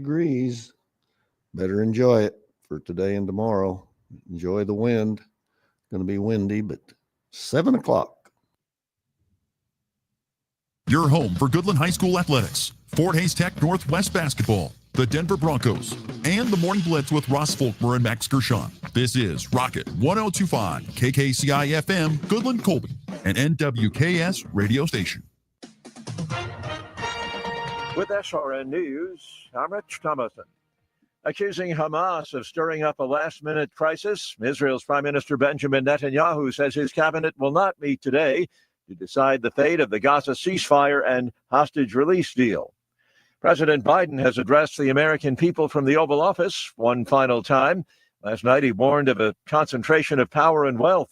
degrees. Better enjoy it for today and tomorrow. Enjoy the wind. Going to be windy, but 7 o'clock. Your home for Goodland High School athletics, Fort Hays Tech Northwest basketball, the Denver Broncos, and the Morning Blitz with Ross Volkmer and Max Gershon. This is Rocket 1025, KKCI FM, Goodland Colby, an NWKS radio station. With SRN News, I'm Rich Thomason. Accusing Hamas of stirring up a last-minute crisis, Israel's Prime Minister Benjamin Netanyahu says his cabinet will not meet today to decide the fate of the Gaza ceasefire and hostage release deal. President Biden has addressed the American people from the Oval Office one final time. Last night, he warned of a concentration of power and wealth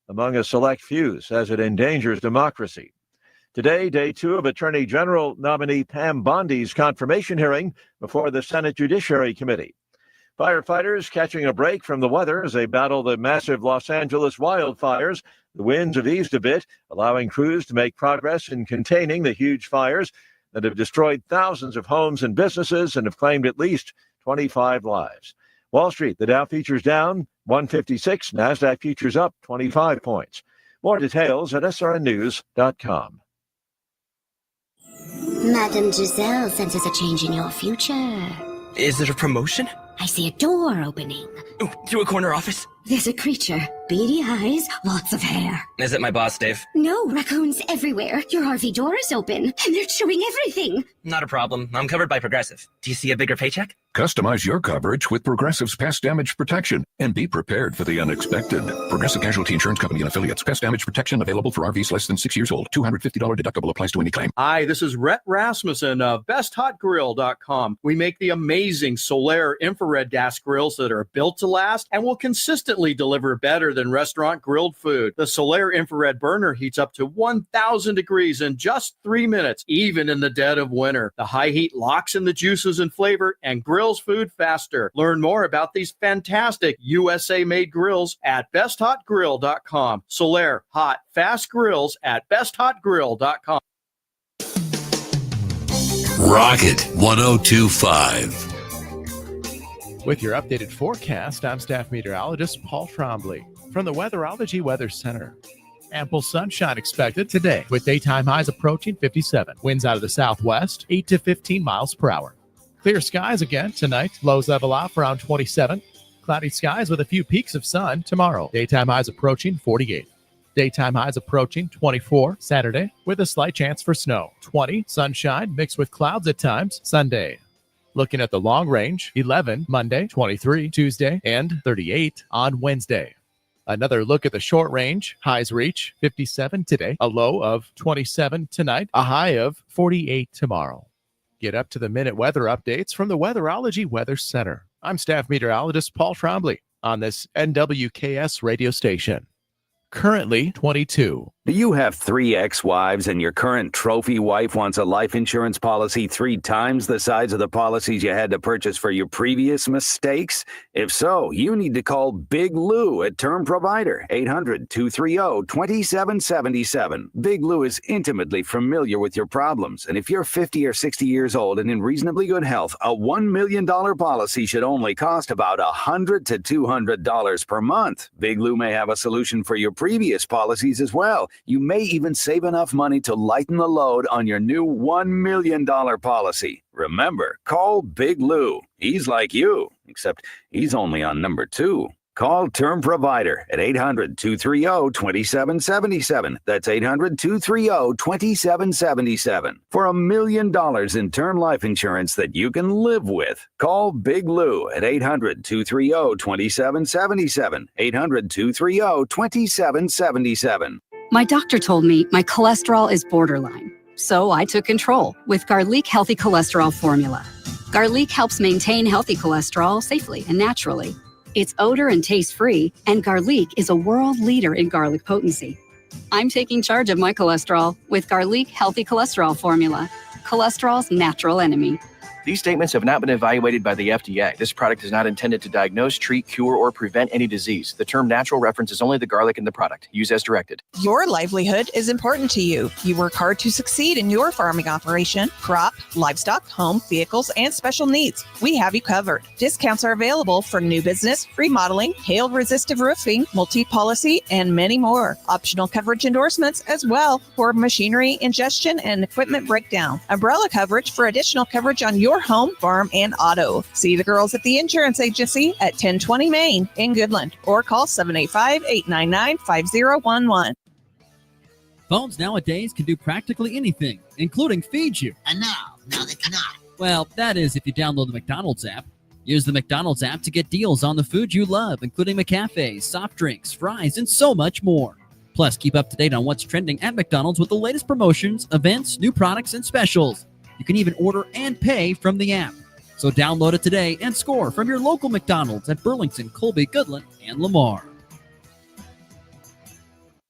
among a select few, says it endangers democracy. Today, day 2 of Attorney General nominee Pam Bondi's confirmation hearing before the Senate Judiciary Committee. Firefighters catching a break from the weather as they battle the massive Los Angeles wildfires. The winds have eased a bit, allowing crews to make progress in containing the huge fires that have destroyed thousands of homes and businesses and have claimed at least 25 lives. Wall Street, the Dow futures down 156, NASDAQ futures up 25 points. More details at srnnews.com. Madame Giselle senses a change in your future. Is it a promotion? I see a door opening. Ooh, to a corner office? There's a creature. Beady eyes, lots of hair. Is it my boss, Dave? No, raccoons everywhere. Your RV door is open, and they're chewing everything. Not a problem. I'm covered by Progressive. Do you see a bigger paycheck? Customize your coverage with Progressive's Pest Damage Protection and be prepared for the unexpected. Progressive Casualty Insurance Company and Affiliates. Pest Damage Protection available for RVs less than 6 years old. $250 deductible applies to any claim. Hi, this is Rhett Rasmussen of BestHotGrill.com. We make the amazing Solaire infrared gas grills that are built to last and will consistently deliver better than restaurant grilled food. The Solaire infrared burner heats up to 1,000 degrees in just 3 minutes, even in the dead of winter. The high heat locks in the juices and flavor and grills food faster. Learn more about these fantastic USA-made grills at BestHotGrill.com. Solaire hot, fast grills at BestHotGrill.com. Rocket 1025. With your updated forecast, I'm staff meteorologist Paul Trombley from the Weatherology Weather Center. Ample sunshine expected today with daytime highs approaching 57. Winds out of the southwest, 8 to 15 miles per hour. Clear skies again tonight. Lows level off around 27. Cloudy skies with a few peaks of sun tomorrow. Daytime highs approaching 48. Daytime highs approaching 24 Saturday with a slight chance for snow. 20 sunshine mixed with clouds at times Sunday. Looking at the long range, 11 Monday, 23 Tuesday, and 38 on Wednesday. Another look at the short range. Highs reach 57 today, a low of 27 tonight, a high of 48 tomorrow. Get up to the minute weather updates from the Weatherology Weather Center. I'm staff meteorologist Paul Trombley on this NWKS radio station. Currently 22. Do you have 3 ex-wives and your current trophy wife wants a life insurance policy 3 times the size of the policies you had to purchase for your previous mistakes? If so, you need to call Big Lou at Term Provider, 800-230-2777. Big Lou is intimately familiar with your problems, and if you're 50 or 60 years old and in reasonably good health, a $1 million policy should only cost about $100 to $200 per month. Big Lou may have a solution for your previous policies as well. You may even save enough money to lighten the load on your new $1 million policy. Remember, call Big Lou. He's like you, except he's only on number 2. Call Term Provider at 800-230-2777. That's 800-230-2777 for $1 million in term life insurance that you can live with. Call Big Lou at 800-230-2777. 800-230-2777. My doctor told me my cholesterol is borderline, so I took control with Garlic Healthy Cholesterol Formula. Garlic helps maintain healthy cholesterol safely and naturally. It's odor and taste-free, and Garlic is a world leader in garlic potency. I'm taking charge of my cholesterol with Garlic Healthy Cholesterol Formula, cholesterol's natural enemy. These statements have not been evaluated by the FDA. This product is not intended to diagnose, treat, cure, or prevent any disease. The term natural references only the garlic in the product. Use as directed. Your livelihood is important to you. You work hard to succeed in your farming operation, crop, livestock, home, vehicles, and special needs. We have you covered. Discounts are available for new business, remodeling, hail-resistive roofing, multi-policy, and many more. Optional coverage endorsements as well for machinery, ingestion, and equipment breakdown. Umbrella coverage for additional coverage on your home, farm, and auto. See the girls at the insurance agency at 1020 Main in Goodland or call 785-899-5011. Phones nowadays can do practically anything, including feed you. And now they cannot. Well, that is if you download the McDonald's app. Use the McDonald's app to get deals on the food you love, including McCafes, soft drinks, fries, and so much more. Plus, keep up to date on what's trending at McDonald's with the latest promotions, events, new products, and specials. You can even order and pay from the app. So download it today and score from your local McDonald's at Burlington, Colby, Goodland, and Lamar.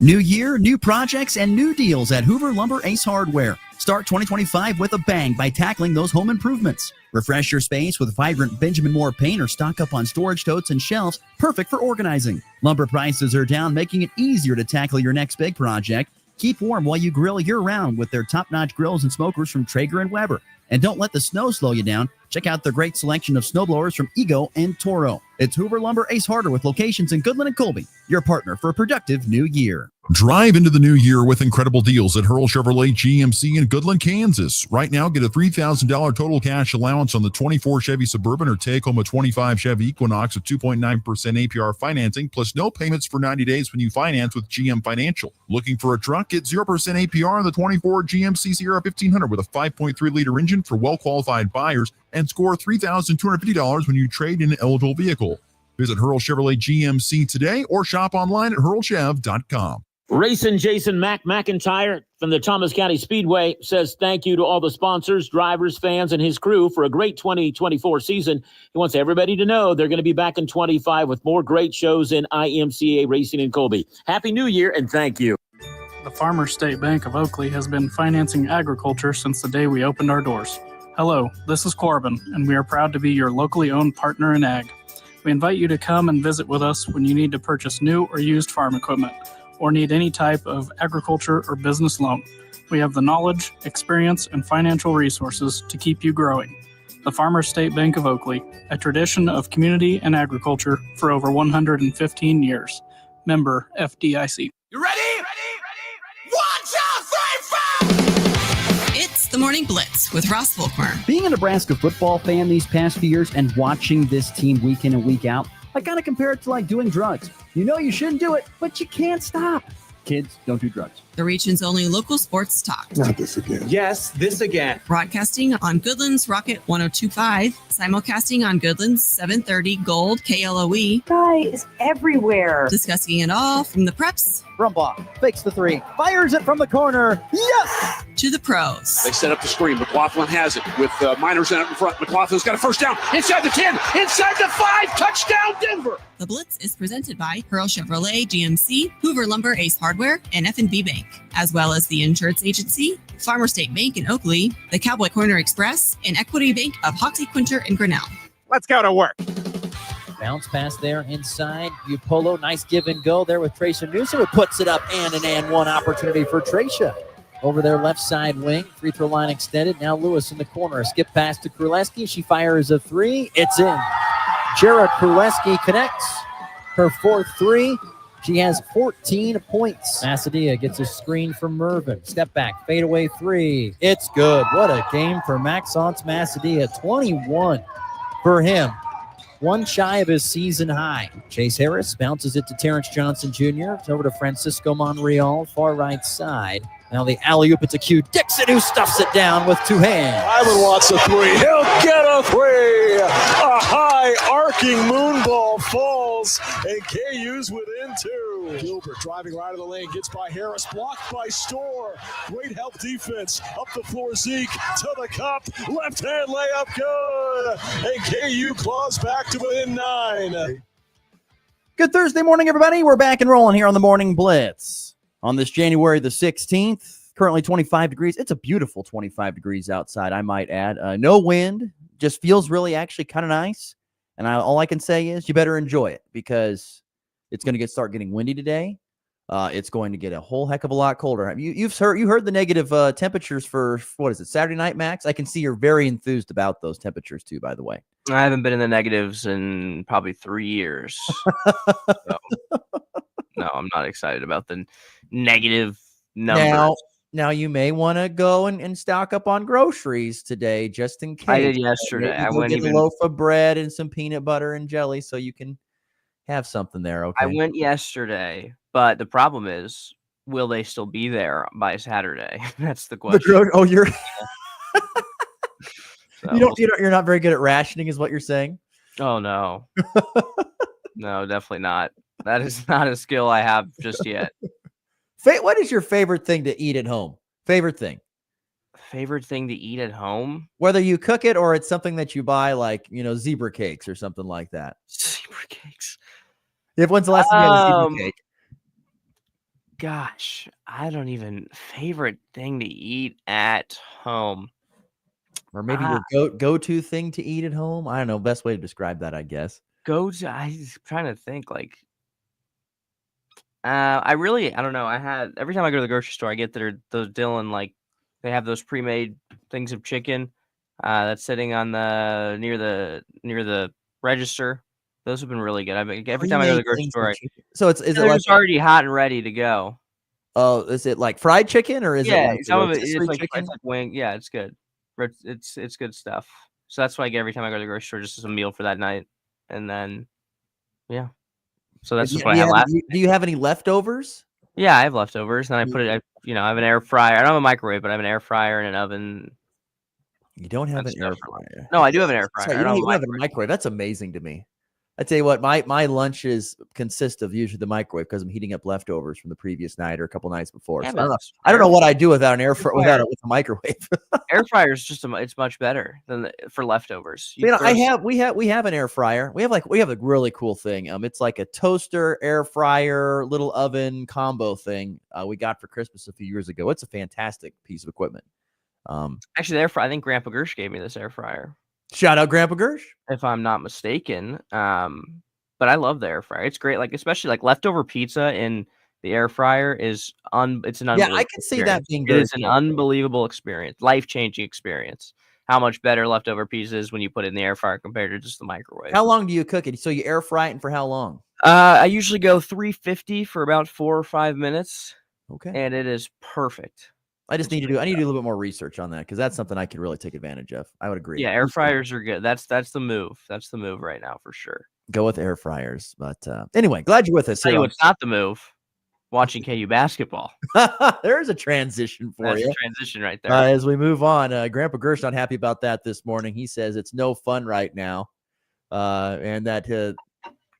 New year, new projects, and new deals at Hoover Lumber Ace Hardware. Start 2025 with a bang by tackling those home improvements. Refresh your space with vibrant Benjamin Moore paint or stock up on storage totes and shelves, perfect for organizing. Lumber prices are down, making it easier to tackle your next big project. Keep warm while you grill year-round with their top-notch grills and smokers from Traeger and Weber. And don't let the snow slow you down. Check out their great selection of snowblowers from Ego and Toro. It's Hoover Lumber Ace Hardware with locations in Goodland and Colby, your partner for a productive new year. Drive into the new year with incredible deals at Hurl Chevrolet GMC in Goodland, Kansas. Right now, get a $3,000 total cash allowance on the 24 Chevy Suburban or take home a 25 Chevy Equinox with 2.9% APR financing, plus no payments for 90 days when you finance with GM Financial. Looking for a truck? Get 0% APR on the 24 GMC Sierra 1500 with a 5.3-liter engine for well-qualified buyers and score $3,250 when you trade in an eligible vehicle. Visit Hurl Chevrolet GMC today or shop online at hurlchev.com. Racing Jason McIntyre from the Thomas County Speedway says thank you to all the sponsors, drivers, fans, and his crew for a great 2024 season. He wants everybody to know they're going to be back in 25 with more great shows in IMCA Racing in Colby. Happy New Year and thank you. The Farmers State Bank of Oakley has been financing agriculture since the day we opened our doors. Hello, this is Corbin, and we are proud to be your locally owned partner in ag. We invite you to come and visit with us when you need to purchase new or used farm equipment, or need any type of agriculture or business loan. We have the knowledge, experience, and financial resources to keep you growing. The Farmers State Bank of Oakley, a tradition of community and agriculture for over 115 years. Member FDIC. You ready? Ready? 1, 2, 3, 4! It's the Morning Blitz with Ross Volkmer. Being a Nebraska football fan these past few years and watching this team week in and week out, I gotta compare it to like doing drugs. You know you shouldn't do it, but you can't stop. Kids, don't do drugs. The region's only local sports talk. Not this again. Yes, this again. Broadcasting on Goodland's Rocket 102.5, simulcasting on Goodland's 730 Gold KLOE. Guys everywhere. Discussing it all from the preps. Brumbaugh fakes the three, fires it from the corner. Yes! To the pros. They set up the screen. McLaughlin has it with Miners in front. McLaughlin's got a first down inside the 10, inside the 5. Touchdown, Denver. The Blitz is presented by Hurl Chevrolet GMC, Hoover Lumber Ace Hardware, and F&B Bank, as well as the Insurance Agency, Farmer State Bank in Oakley, the Cowboy Corner Express, and Equity Bank of Hoxie, Quinter, and Grinnell. Let's go to work. Bounce pass there inside. Upolo, nice give and go there with Tracia Newsom, who puts it up and an and one opportunity for Tracia. Over their left side wing, free throw line extended. Now Lewis in the corner. A skip pass to Królewski. She fires a three. It's in. Jara Królewski connects her fourth three. She has 14 points. Macedonia gets a screen from Mervin. Step back, fadeaway three. It's good. What a game for Maxence Macedonia. 21 for him. One shy of his season high. Chase Harris bounces it to Terrence Johnson Jr. It's over to Francisco Monreal, far right side. Now the alley-oop, it's a Q Dixon who stuffs it down with two hands. Ivan wants a three. He'll get a three. A high arcing moonball falls, and KU's within two. Gilbert driving right of the lane, gets by Harris, blocked by Storr. Great help defense. Up the floor, Zeke to the cup. Left-hand layup, good. And KU claws back to within 9. Good Thursday morning, everybody. We're back and rolling here on the Morning Blitz. On this January the 16th, currently 25 degrees. It's a beautiful 25 degrees outside, I might add. No wind, just feels really actually kind of nice. And all I can say is you better enjoy it because it's going to start getting windy today. It's going to get a whole heck of a lot colder. You heard the negative temperatures for what is it, Saturday night, Max? I can see you're very enthused about those temperatures too, by the way. I haven't been in the negatives in probably 3 years. So, no, I'm not excited about the negative numbers. Now you may want to go and stock up on groceries today just in case. I did yesterday. I went get a loaf of bread and some peanut butter and jelly so you can have something there. Okay. I went yesterday, but the problem is, will they still be there by Saturday? That's the question. You're you're not very good at rationing, is what you're saying? Oh no, no, definitely not. That is not a skill I have just yet. What is your favorite thing to eat at home? Favorite thing to eat at home? Whether you cook it or it's something that you buy, like, zebra cakes or something like that. Zebra cakes. When's the last time you had a zebra cake? Gosh, I don't even favorite thing to eat at home. Or maybe your go-to thing to eat at home? I don't know. Best way to describe that, I guess. I'm trying to think like I don't know. I had every time I go to the grocery store, I get those Dylan, like they have those pre-made things of chicken that's sitting on the near the register. Those have been really good. Every time I go to the grocery store, is it like already hot and ready to go? Oh, is it like fried chicken or is it like some of it? It's like chicken? wing. Yeah, it's good. It's good stuff. So that's why I get every time I go to the grocery store, just as a meal for that night, and then yeah. So that's just what I had last. Do you have any leftovers? Yeah, I have leftovers, and I put it. I have an air fryer. I don't have a microwave, but I have an air fryer and an oven. You don't have an air fryer? No, I do have an air fryer. Sorry, you don't have a microwave. That's amazing to me. I tell you what, my lunches consist of usually the microwave because I'm heating up leftovers from the previous night or a couple nights before. Yeah, so I don't know what I do without an air fryer without a microwave. Air fryer is it's much better than for leftovers. We have an air fryer. We have a really cool thing. It's like a toaster, air fryer, little oven combo thing we got for Christmas a few years ago. It's a fantastic piece of equipment. Actually, the air fryer. I think Grandpa Gersh gave me this air fryer. Shout out Grandpa Gersh, if I'm not mistaken. But I love the air fryer. It's great. Like especially like leftover pizza in the air fryer it's an unbelievable. Yeah, I can see that being good. It's an unbelievable experience, life-changing experience. How much better leftover pizza is when you put it in the air fryer compared to just the microwave. How long do you cook it? So you air fry it and for how long? I usually go 350 for about 4 or 5 minutes. Okay, and it is perfect. I need to do a little bit more research on that because that's something I could really take advantage of. I would agree. Yeah, air fryers are good. That's the move. That's the move right now for sure. Go with air fryers. But anyway, glad you're with us. It's not the move. Watching KU basketball. There's a transition for That's you. A transition right there. As we move on, Grandpa Gersh not happy about that this morning. He says it's no fun right now, and that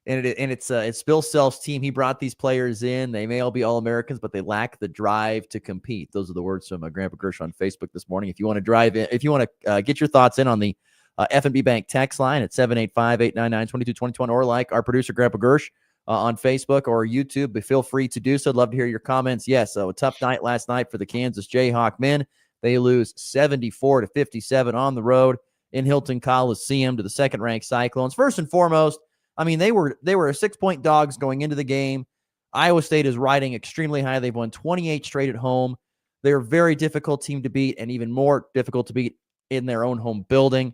it's Bill Self's team. He brought these players in. They may all be All-Americans, but they lack the drive to compete. Those are the words from Grandpa Gersh on Facebook this morning. If you want to get your thoughts in on the F&B Bank text line at 785-899-2221, or like our producer Grandpa Gersh on Facebook or YouTube, but feel free to do so. I'd love to hear your comments. Yes, so a tough night last night for the Kansas Jayhawk men. They lose 74-57 on the road in Hilton Coliseum to the second-ranked Cyclones. First and foremost, I mean, they were 6-point dogs going into the game. Iowa State is riding extremely high. They've won 28 straight at home. They're a very difficult team to beat and even more difficult to beat in their own home building.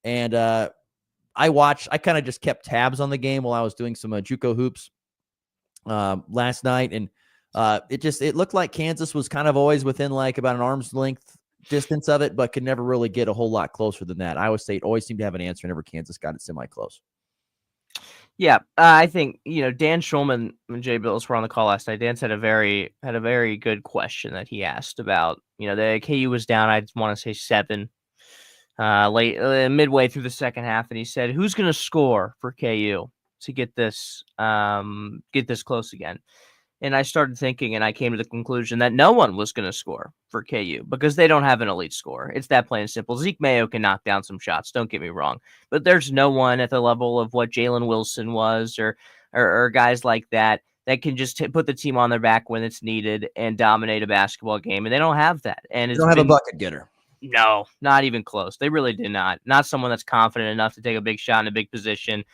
And I kind of just kept tabs on the game while I was doing some JUCO hoops last night. And it looked like Kansas was kind of always within like about an arm's length distance of it, but could never really get a whole lot closer than that. Iowa State always seemed to have an answer whenever Kansas got it semi-close. Yeah, I think Dan Schulman and Jay Bills were on the call last night. Dan's had a very good question that he asked about. The KU was down, I want to say 7, midway through the second half, and he said, "Who's going to score for KU to get this close again?" And I started thinking, and I came to the conclusion that no one was going to score for KU because they don't have an elite scorer. It's that plain and simple. Zeke Mayo can knock down some shots, don't get me wrong, but there's no one at the level of what Jalen Wilson was or guys like that can just put the team on their back when it's needed and dominate a basketball game, and they don't have that. And they don't have a bucket getter. No, not even close. They really did not. Not someone that's confident enough to take a big shot in a big position.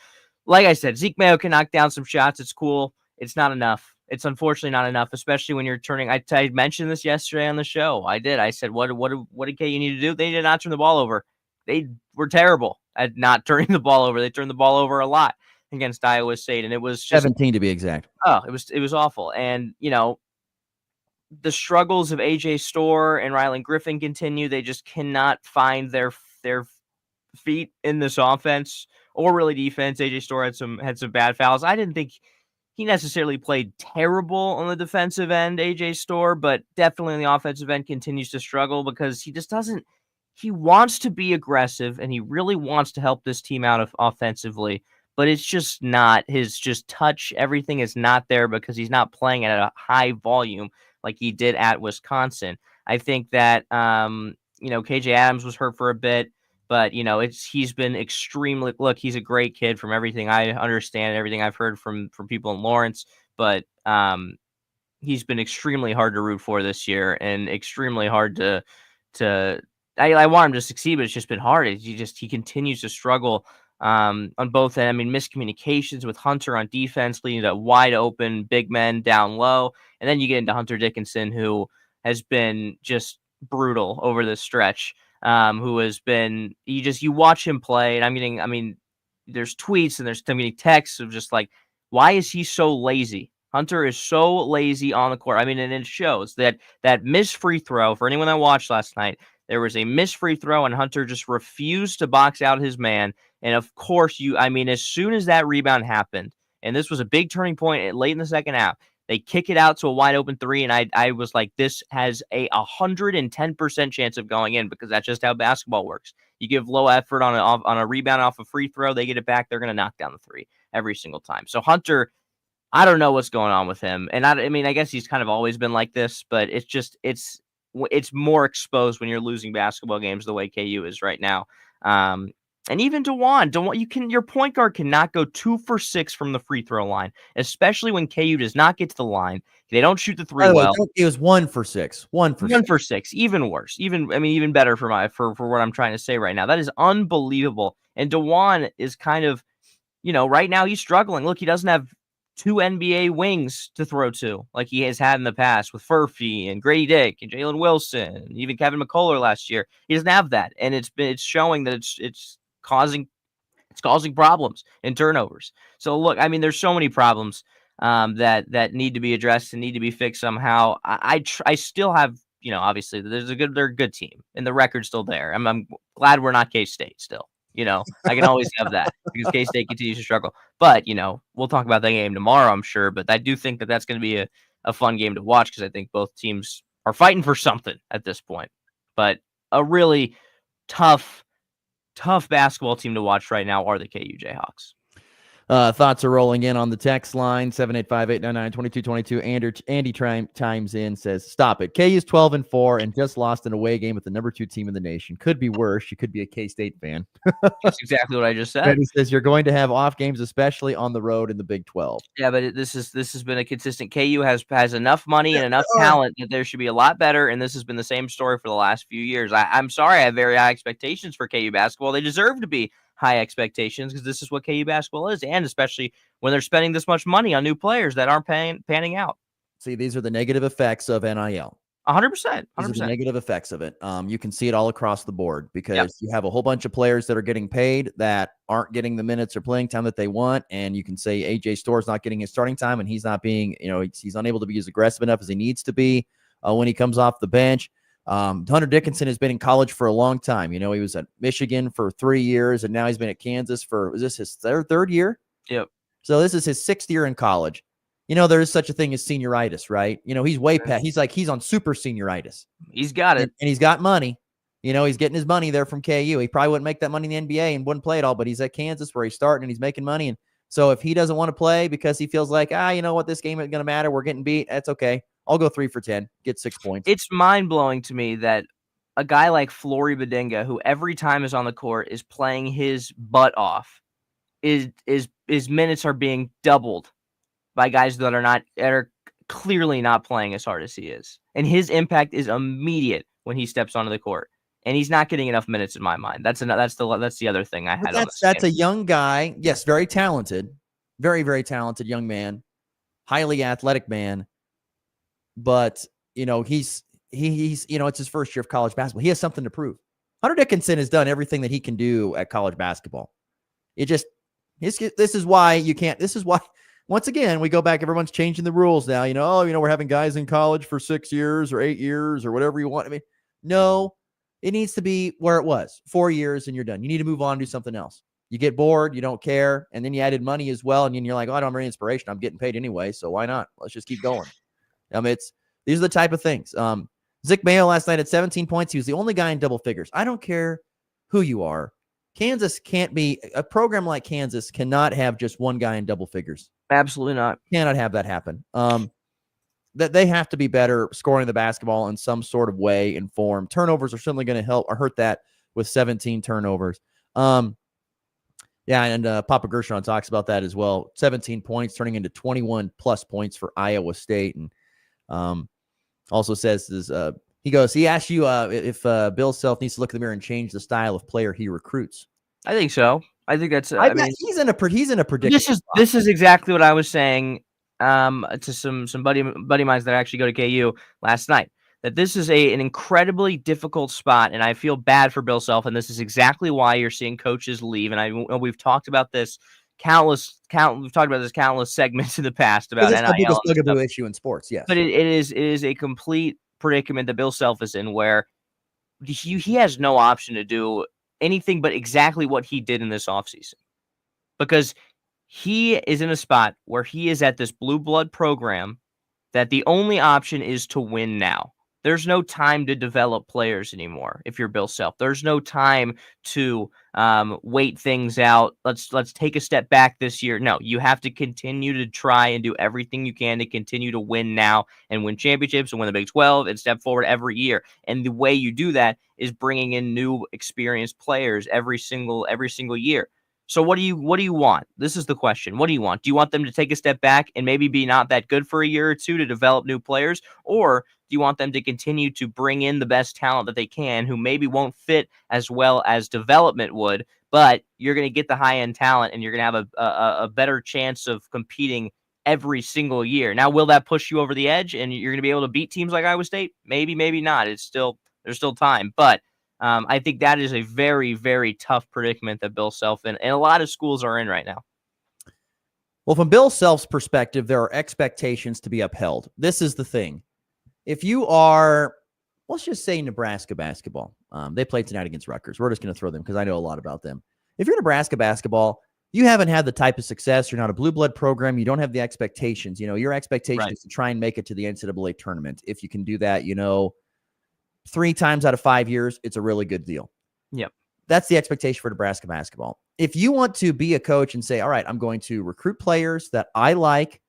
Like I said, Zeke Mayo can knock down some shots. It's cool. It's not enough. It's unfortunately not enough, especially when you're turning. I mentioned this yesterday on the show. I did. I said, what did KU need to do? They did not turn the ball over. They were terrible at not turning the ball over. They turned the ball over a lot against Iowa State, and it was just 17 to be exact. Oh, it was awful. And the struggles of AJ Storr and Rylan Griffin continue. They just cannot find their feet in this offense or really defense. AJ Storr had some bad fouls. I didn't think he necessarily played terrible on the defensive end, AJ Storr, but definitely on the offensive end continues to struggle because he just doesn't. He wants to be aggressive and he really wants to help this team out offensively, but it's just not his touch. Everything is not there because he's not playing at a high volume like he did at Wisconsin. I think that KJ Adams was hurt for a bit. But, he's been extremely – look, he's a great kid from everything I understand, everything I've heard from people in Lawrence. But he's been extremely hard to root for this year and extremely hard to I want him to succeed, but it's just been hard. He continues to struggle on both ends. I mean, miscommunications with Hunter on defense leading to wide open big men down low. And then you get into Hunter Dickinson, who has been just brutal over this stretch. Who has been, you watch him play, and there's tweets and I'm getting texts of just like, why is he so lazy? Hunter is so lazy on the court. And it shows that missed free throw, for anyone that watched last night, there was a missed free throw and Hunter just refused to box out his man. And of course, as soon as that rebound happened, and this was a big turning point late in the second half, they kick it out to a wide open three, and I was like, this has a 110% chance of going in because that's just how basketball works. You give low effort on a rebound off a free throw, they get it back, they're going to knock down the three every single time. So Hunter, I don't know what's going on with him, and I guess he's kind of always been like this, but it's more exposed when you're losing basketball games the way KU is right now. And even DeJuan, your point guard cannot go 2 for 6 from the free throw line, especially when KU does not get to the line. They don't shoot the three well. It was 1 for 6. 1 for 6. Even worse. Even better for what I'm trying to say right now. That is unbelievable. And DeJuan is kind of, right now he's struggling. Look, he doesn't have 2 NBA wings to throw to like he has had in the past with Furphy and Grady Dick and Jalen Wilson, and even Kevin McCullough last year. He doesn't have that, and it's showing that it's causing problems and turnovers. So look, there's so many problems that need to be addressed and need to be fixed somehow. I still have, obviously they're a good team and the record's still there. I'm glad we're not K-State still. I can always have that because K-State continues to struggle. But, we'll talk about that game tomorrow, I'm sure. But I do think that that's going to be a fun game to watch because I think both teams are fighting for something at this point. But a really tough basketball team to watch right now are the KU Jayhawks. Thoughts are rolling in on the text line, 785-899-2222. Andy chimes in, says, stop it. KU's 12-4 and just lost an away game with the number 2 team in the nation. Could be worse. You could be a K-State fan. That's exactly what I just said. And he says you're going to have off games, especially on the road in the Big 12. Yeah, but this has been a consistent. KU has enough money and enough talent that there should be a lot better, and this has been the same story for the last few years. I'm sorry, I have very high expectations for KU basketball. They deserve to be high expectations because this is what KU basketball is, and especially when they're spending this much money on new players that aren't panning out. See, these are the negative effects of NIL. 100%. These are the negative effects of it. You can see it all across the board because you have a whole bunch of players that are getting paid that aren't getting the minutes or playing time that they want, and you can say AJ Storr's not getting his starting time, and he's not being, he's unable to be as aggressive enough as he needs to be when he comes off the bench. Hunter Dickinson has been in college for a long time. He was at Michigan for 3 years, and now he's been at Kansas was this his third year? Yep. So this is his 6th year in college. There is such a thing as senioritis, right? He's way past. He's on super senioritis. He's got it. And he's got money. He's getting his money there from KU. He probably wouldn't make that money in the NBA and wouldn't play it all, but he's at Kansas where he's starting and he's making money. And so if he doesn't want to play because he feels like, this game isn't going to matter, we're getting beat, that's okay. I'll go 3 for 10, get 6 points. It's mind-blowing to me that a guy like Flory Badinga, who every time is on the court is playing his butt off, his minutes are being doubled by guys that are clearly not playing as hard as he is. And his impact is immediate when he steps onto the court. and he's not getting enough minutes in my mind. That's the other thing I had. That's a young guy. Yes, very talented, very, very talented young man, highly athletic man. But he's it's his first year of college basketball. He has something to prove. Hunter Dickinson has done everything that he can do at college basketball. This is why once again we go back. Everyone's changing the rules now. We're having guys in college for 6 years or 8 years or whatever you want. I mean, no, it needs to be where it was, 4 years and you're done. You need to move on and do something else. You get bored, you don't care, and then you added money as well, and then you're like, oh, I don't have any inspiration. I'm getting paid anyway, so why not? Let's just keep going. These are the type of things. Zach Mayo last night at 17 points. He was the only guy in double figures. I don't care who you are. Kansas can't be a program like Kansas cannot have just one guy in double figures. Absolutely not. Cannot have that happen. That they have to be better scoring the basketball in some sort of way and form. Turnovers are certainly going to help or hurt that with 17 turnovers. Papa Gershon talks about that as well. 17 points turning into 21 plus points for Iowa State. And also says he asked you if Bill Self needs to look in the mirror and change the style of player he recruits. I think so. I think that's. He's in a predicament. This is exactly what I was saying to some buddy of mine that actually go to KU last night. That this is an incredibly difficult spot, and I feel bad for Bill Self. And this is exactly why you're seeing coaches leave. And we've talked about this countless segments in the past about it's NIL. the biggest bugaboo issue in sports, yes. But it is a complete predicament that Bill Self is in, where he has no option to do anything but exactly what he did in this offseason, because he is in a spot where he is at this blue blood program that the only option is to win now. There's no time to develop players anymore. If you're Bill Self, there's no time to wait things out. Let's take a step back this year. No, you have to continue to try and do everything you can to continue to win now and win championships and win the Big 12 and step forward every year. And the way you do that is bringing in new experienced players every single year. So what do you want? This is the question. What do you want? Do you want them to take a step back and maybe be not that good for a year or two to develop new players? Or do you want them to continue to bring in the best talent that they can, who maybe won't fit as well as development would, but you're going to get the high-end talent and you're going to have a better chance of competing every single year? Now, will that push you over the edge and you're going to be able to beat teams like Iowa State? Maybe, maybe not. There's still time. But I think that is a very, very tough predicament that Bill Self and a lot of schools are in right now. Well, from Bill Self's perspective, there are expectations to be upheld. This is the thing. If you are, let's just say Nebraska basketball, they played tonight against Rutgers. We're just going to throw them because I know a lot about them. If you're Nebraska basketball, you haven't had the type of success. You're not a blue blood program. You don't have the expectations. Your expectation is to try and make it to the NCAA tournament. If you can do that, 3 times out of 5 years, it's a really good deal. Yep. That's the expectation for Nebraska basketball. If you want to be a coach and say, all right, I'm going to recruit players that I like,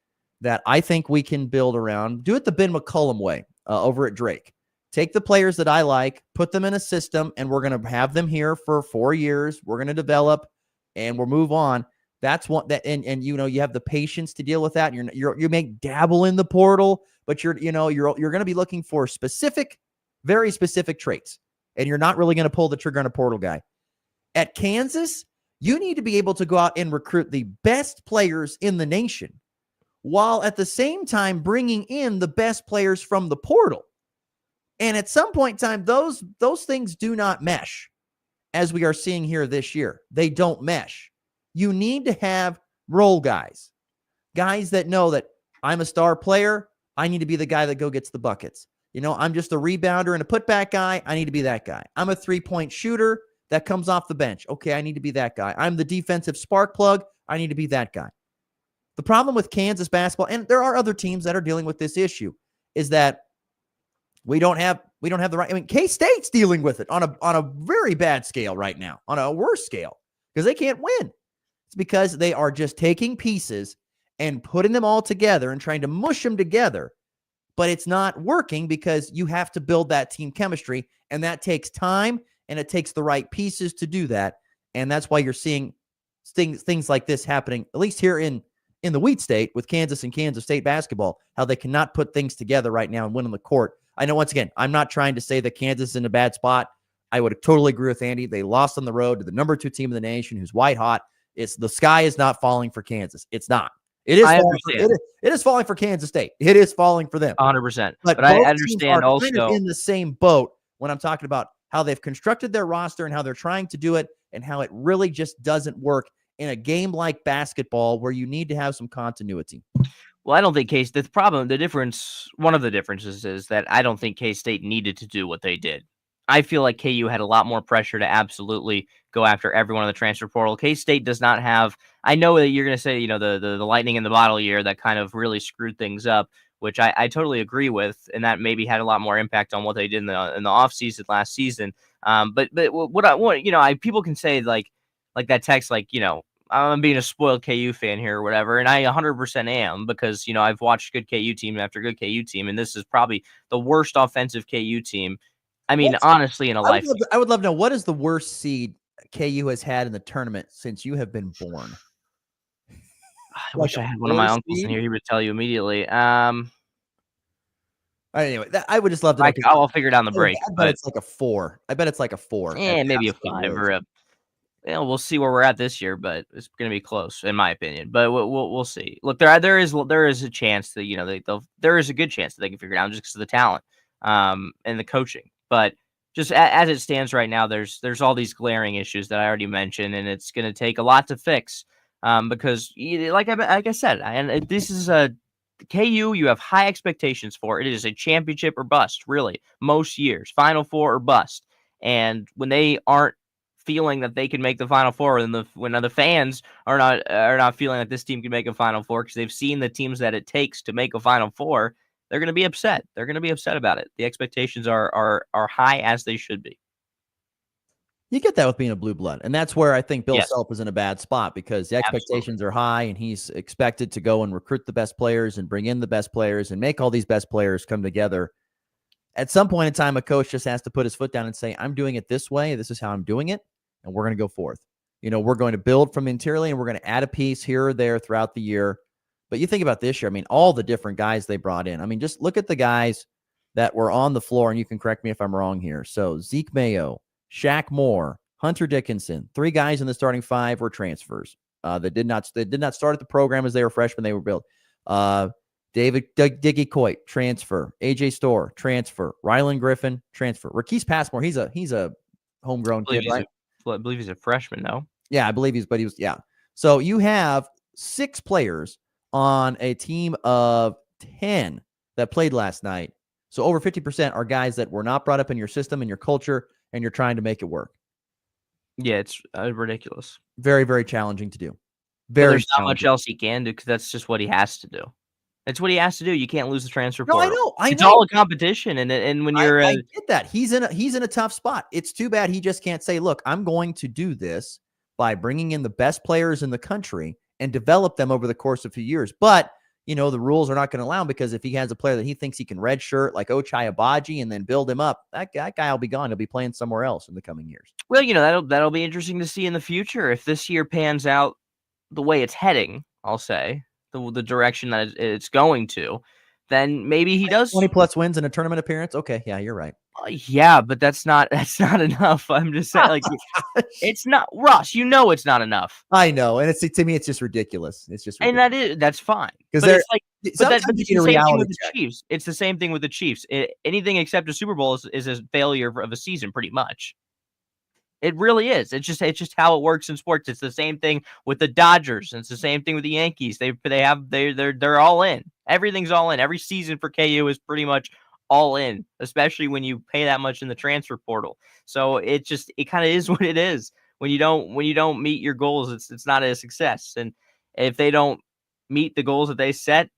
that I think we can build around, do it the Ben McCullum way over at Drake. Take the players that I like, put them in a system, and we're going to have them here for 4 years. We're going to develop, and we'll move on. That's what that, and you have the patience to deal with that. You may dabble in the portal, but you're going to be looking for very specific traits, and you're not really going to pull the trigger on a portal guy. At Kansas, you need to be able to go out and recruit the best players in the nation, while at the same time bringing in the best players from the portal. And at some point in time, those things do not mesh, as we are seeing here this year. They don't mesh. You need to have role guys that know that I'm a star player. I need to be the guy that gets the buckets. I'm just a rebounder and a putback guy. I need to be that guy. I'm a 3-point shooter that comes off the bench. Okay, I need to be that guy. I'm the defensive spark plug. I need to be that guy. The problem with Kansas basketball, and there are other teams that are dealing with this issue, is that we don't have the right. I mean, K-State's dealing with it on a very bad scale right now, on a worse scale, because they can't win. It's because they are just taking pieces and putting them all together and trying to mush them together. But it's not working because you have to build that team chemistry, and that takes time, and it takes the right pieces to do that. And that's why you're seeing things like this happening, at least here in the Wheat State with Kansas and Kansas State basketball, how they cannot put things together right now and win on the court. I know, once again, I'm not trying to say that Kansas is in a bad spot. I would totally agree with Andy. They lost on the road to the number 2 team in the nation, who's white hot. The sky is not falling for Kansas. It's not. It is falling for Kansas State. It is falling for them. 100%. But I both understand teams are also kind of in the same boat when I'm talking about how they've constructed their roster and how they're trying to do it and how it really just doesn't work in a game like basketball where you need to have some continuity. Well, I don't think one of the differences is that I don't think K-State needed to do what they did. I feel like KU had a lot more pressure to absolutely go after everyone in the transfer portal. K-State does not have, I know that you're going to say, the lightning in the bottle year that kind of really screwed things up, which I totally agree with. And that maybe had a lot more impact on what they did in the offseason last season. But what I want, people can say like that text, I'm being a spoiled KU fan here or whatever. And I 100% am because, I've watched good KU team after good KU team. And this is probably the worst offensive KU team. I mean, honestly, in a life. I would love to know, what is the worst seed KU has had in the tournament since you have been born? I wish I had one of my uncles in here. He would tell you immediately. Anyway, I would just love to know. I'll figure it out on the break. I bet it's like a 4. I bet it's like a 4. Maybe a 5 or a. We'll see where we're at this year, but it's going to be close, in my opinion. But we'll see. Look, there is a chance that there is a good chance that they can figure it out just because of the talent and the coaching. But just as it stands right now, there's all these glaring issues that I already mentioned, and it's going to take a lot to fix because, like I said, and this is a KU you have high expectations for. It is a championship or bust, really, most years, Final Four or bust. And when they aren't feeling that they can make the Final Four, and when the fans are not feeling that this team can make a Final Four because they've seen the teams that it takes to make a Final Four, they're going to be upset. They're going to be upset about it. The expectations are high as they should be. You get that with being a blue blood. And that's where I think Bill Self is in a bad spot because the expectations are high and he's expected to go and recruit the best players and bring in the best players and make all these best players come together. At some point in time, a coach just has to put his foot down and say, I'm doing it this way. This is how I'm doing it. And we're going to go forth. We're going to build from interiorly and we're going to add a piece here or there throughout the year. But you think about this year, all the different guys they brought in. Just look at the guys that were on the floor, and you can correct me if I'm wrong here. So Zeke Mayo, Shaq Moore, Hunter Dickinson, 3 guys in the starting 5 were transfers. They did not start at the program as they were freshmen. They were built. David Diggy Coit, transfer. AJ Storr, transfer. Rylan Griffin, transfer. Raquise Passmore, he's a homegrown kid, right? I believe he's a freshman, though. Yeah, I believe yeah. So you have 6 players on a team of 10 that played last night. So over 50% are guys that were not brought up in your system and your culture, and you're trying to make it work. Yeah, it's ridiculous. Very, very challenging to do. There's not much else he can do because that's just what he has to do. It's what he has to do. You can't lose the transfer portal. No, I know. It's all a competition, and when you're, I get that he's in a tough spot. It's too bad he just can't say, "Look, I'm going to do this by bringing in the best players in the country and develop them over the course of a few years." But the rules are not going to allow him because if he has a player that he thinks he can redshirt like Ochai Agbaji and then build him up, that guy will be gone. He'll be playing somewhere else in the coming years. Well, that'll be interesting to see in the future if this year pans out the way it's heading. I'll say the direction that it's going to, then maybe he does 20+ wins in a tournament appearance. Okay, yeah, you're right. Yeah, but that's not enough. I'm just saying, it's not, Ross. It's not enough. I know, and to me, it's just ridiculous. It's just ridiculous. And that's fine because it's the same thing with the Chiefs. It's the same thing with the Chiefs. Anything except a Super Bowl is a failure of a season, pretty much. It really is. It's just how it works in sports. It's the same thing with the Dodgers. It's the same thing with the Yankees. They're all in. Everything's all in. Every season for KU is pretty much all in, especially when you pay that much in the transfer portal. So it kind of is what it is. When you don't meet your goals, it's not a success. And if they don't meet the goals that they set,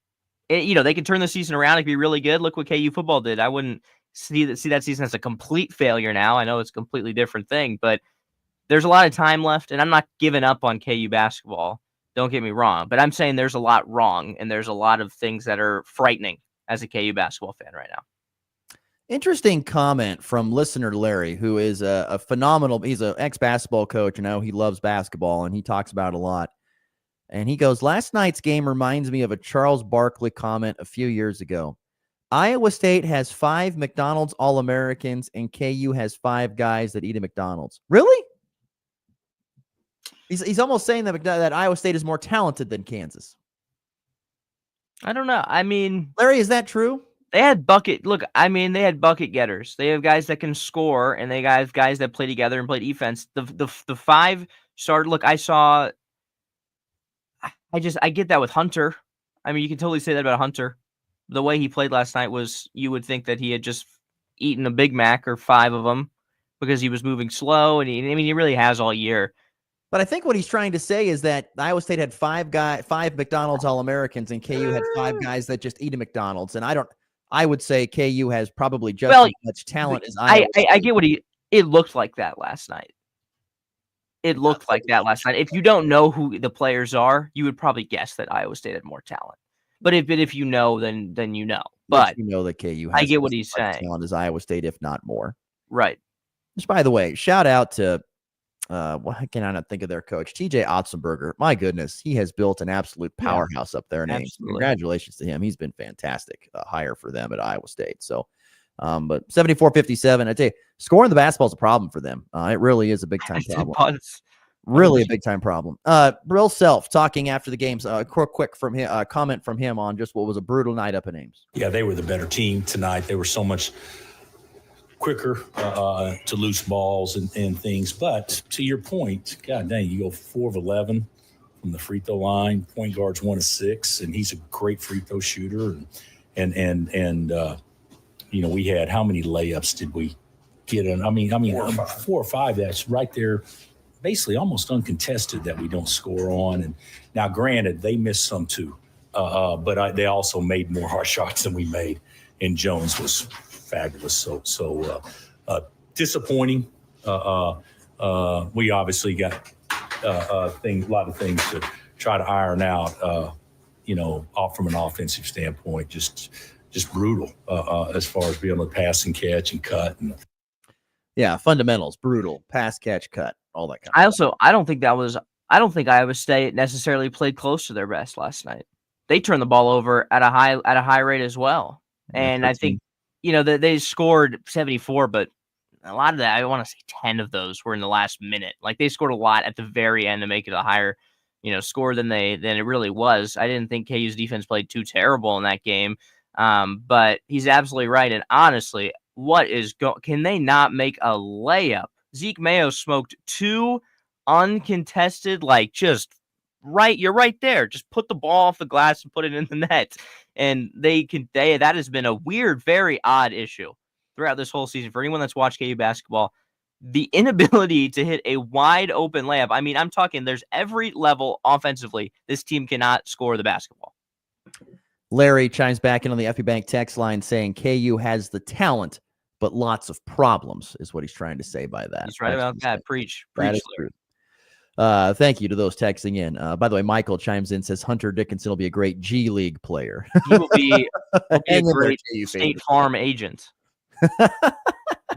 they can turn the season around. It could be really good. Look what KU football did. I wouldn't see that season as a complete failure now. I know it's a completely different thing, but there's a lot of time left, and I'm not giving up on KU basketball. Don't get me wrong, but I'm saying there's a lot wrong, and there's a lot of things that are frightening as a KU basketball fan right now. Interesting comment from listener Larry, who is a phenomenal, he's an ex-basketball coach, and now he loves basketball, and he talks about it a lot. And he goes, last night's game reminds me of a Charles Barkley comment a few years ago. Iowa State has 5 McDonald's All-Americans, and KU has 5 guys that eat at McDonald's. Really? He's almost saying that Iowa State is more talented than Kansas. I don't know. I mean, Larry, is that true? They had bucket. Look, I mean, they had bucket getters. They have guys that can score, and they have guys that play together and play defense. The 5 started. Look, I get that with Hunter. I mean, you can totally say that about Hunter. The way he played last night was, you would think that he had just eaten a Big Mac or 5 of them because he was moving slow, and he really has all year. But I think what he's trying to say is that Iowa State had 5 McDonald's All-Americans, and KU had 5 guys that just eat at McDonald's. And I would say KU has probably just as much talent as Iowa State. I get what it looked like that last night. It looked like that last night. If you don't know who the players are, you would probably guess that Iowa State had more talent. But if you know, then you know. But you know that KU has I get what he's saying. Talent as Iowa State, if not more. Right. Which, by the way, shout out to why can I not think of their coach, TJ Otzenberger. My goodness, he has built an absolute powerhouse up there in Ames. Congratulations to him. He's been fantastic hire for them at Iowa State. So, but 74-57, I tell you, scoring the basketball is a problem for them. It really is a big time problem. Really a big time problem. Brill Self talking after the games. Quick from him, comment from him on just what was a brutal night up in Ames. Yeah, they were the better team tonight. They were so much quicker to loose balls and things. But to your point, God dang, you go 4 of 11 from the free throw line. Point guard's 1 of 6, and he's a great free throw shooter. And you know, we had, how many layups did we get? I mean, 4 or 5. That's right there, basically almost uncontested, that we don't score on. And now, granted, they missed some too, but they also made more hard shots than we made. And Jones was fabulous. So disappointing. We obviously got a lot of things to try to iron out. You know, from an offensive standpoint, just brutal as far as being able to pass and catch and cut. Yeah, fundamentals, brutal, pass, catch, cut, all that kind of stuff. I don't think Iowa State necessarily played close to their best last night. They turned the ball over at a high rate as well. And I think, you know, they scored 74, but a lot of that, I want to say 10 of those were in the last minute. Like, they scored a lot at the very end to make it a higher, you know, score than it really was. I didn't think KU's defense played too terrible in that game. But he's absolutely right. And honestly, can they not make a layup? Zeke Mayo smoked 2 uncontested, like, just right. You're right there. Just put the ball off the glass and put it in the net. And that has been a weird, very odd issue throughout this whole season. For anyone that's watched KU basketball, the inability to hit a wide open layup. I mean, I'm talking, there's every level offensively, this team cannot score the basketball. Larry chimes back in on the FB Bank text line saying KU has the talent, but lots of problems, is what he's trying to say by that. He's right about that. Preach. That is true. Thank you to those texting in. By the way, Michael chimes in, says Hunter Dickinson will be a great G League player. He will be a great State Farm agent.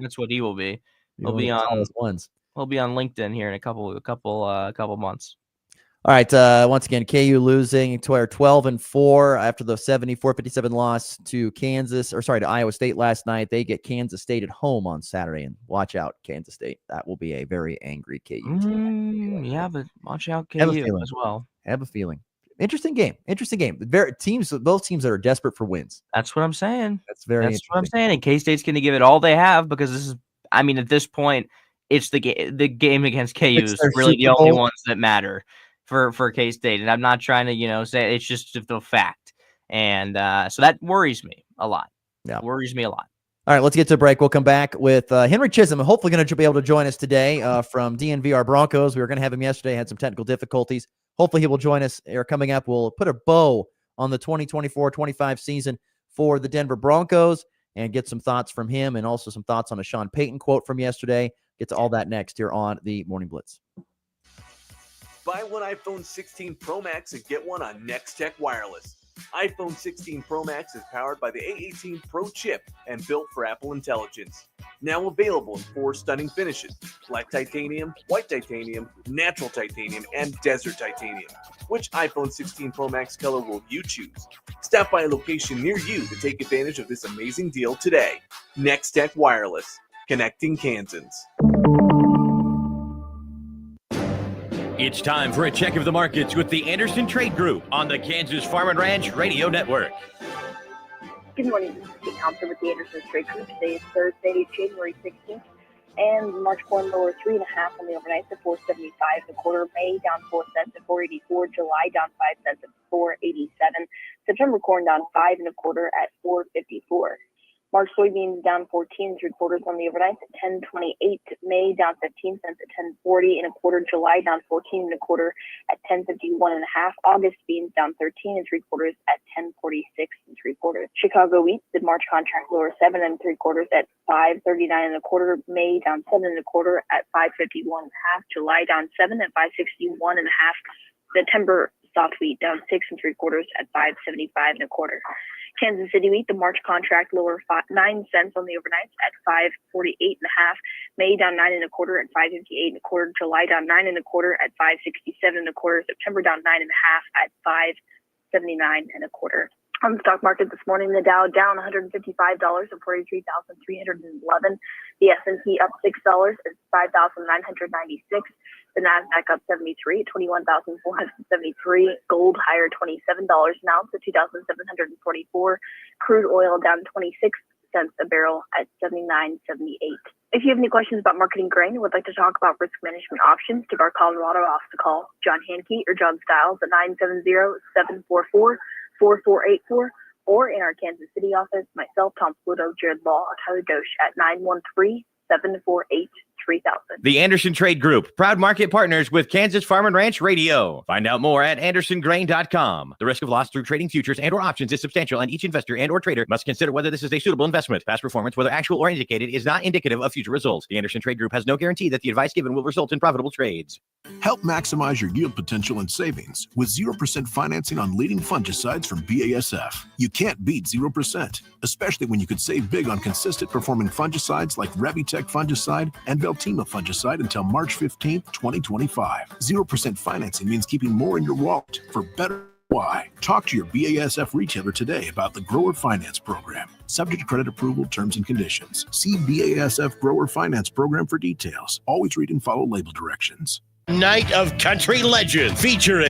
That's what he will be. He'll be on LinkedIn here in a couple months. All right. Once again, KU losing 12-4 after the 74-57 loss to Iowa State last night. They get Kansas State at home on Saturday, and watch out, Kansas State. That will be a very angry KU team. Yeah, but watch out, KU as well. Have a feeling. Interesting game. Both teams that are desperate for wins. That's what I'm saying. That's what I'm saying. And K-State's going to give it all they have, because this is, I mean, at this point, it's the game against KU is really the only ones that matter for K-State. And I'm not trying to, say it's just the fact. And so that worries me a lot. Yeah. It worries me a lot. All right, let's get to a break. We'll come back with Henry Chisholm, hopefully going to be able to join us today from DNVR Broncos. We were going to have him yesterday, had some technical difficulties. Hopefully he will join us. Coming up, we'll put a bow on the 2024-25 season for the Denver Broncos and get some thoughts from him, and also some thoughts on a Sean Payton quote from yesterday. Get to all that next here on the Morning Blitz. Buy one iPhone 16 Pro Max and get one on Next Tech Wireless. iPhone 16 Pro Max is powered by the A18 Pro chip and built for Apple Intelligence. Now available in 4 stunning finishes: black titanium, white titanium, natural titanium, and desert titanium. Which iPhone 16 Pro Max color will you choose? Stop by a location near you to take advantage of this amazing deal today. Next Tech Wireless, connecting Kansans. It's time for a check of the markets with the Anderson Trade Group on the Kansas Farm and Ranch Radio Network. Good morning, this is Kate Thompson with the Anderson Trade Group. Today is Thursday, January 16th, and March corn lower 3.5 on the overnight to 4.75 the quarter. May down 4 cents at 4.84. July down 5 cents at 4.87. September corn down 5 1/4 at 4.54. March soybeans down 14 3/4 on the overnight at 10.28. May down 15 cents at 10.40 1/4. July down 14 1/4 at 10.51 1/2. August beans down 13 3/4 at 10.46 3/4. Chicago wheat, the March contract lower 7 3/4 at 5.39 1/4. May down 7 1/4 at 5.51 1/2. July down 7 at 5.61 1/2. September soft wheat down 6 3/4 at 5.75 1/4. Kansas City wheat, the March contract lower 9 cents on the overnights at 5.48 1/2. May down 9 1/4 at 5.58 1/4. July down 9 1/4 at 5.67 1/4. September down 9 1/2 at 5.79 1/4. On the stock market this morning, the Dow down $155 at 43,311. The S&P up $6 at 5,996. The Nasdaq up 73 at 21,473. Gold higher $27 an ounce at 2,744. Crude oil down 26 cents a barrel at 79.78. If you have any questions about marketing grain or would like to talk about risk management options, give our Colorado office a call. John Hanke or John Stiles at 970-744-4484, or in our Kansas City office, myself, Tom Pluto, Jared Law, or Tyler Dosh at 913-748-3000. The Anderson Trade Group, proud market partners with Kansas Farm and Ranch Radio. Find out more at andersongrain.com. The risk of loss through trading futures and or options is substantial, and each investor and or trader must consider whether this is a suitable investment. Past performance, whether actual or indicated, is not indicative of future results. The Anderson Trade Group has no guarantee that the advice given will result in profitable trades. Help maximize your yield potential and savings with 0% financing on leading fungicides from BASF. You can't beat 0%, especially when you could save big on consistent performing fungicides like Revitec fungicide and Veltima fungicide until March 15th, 2025. 0% financing means keeping more in your wallet for better. Why? Talk to your BASF retailer today about the Grower Finance Program. Subject to credit approval, terms and conditions. See BASF Grower Finance Program for details. Always read and follow label directions. Night of Country Legend featuring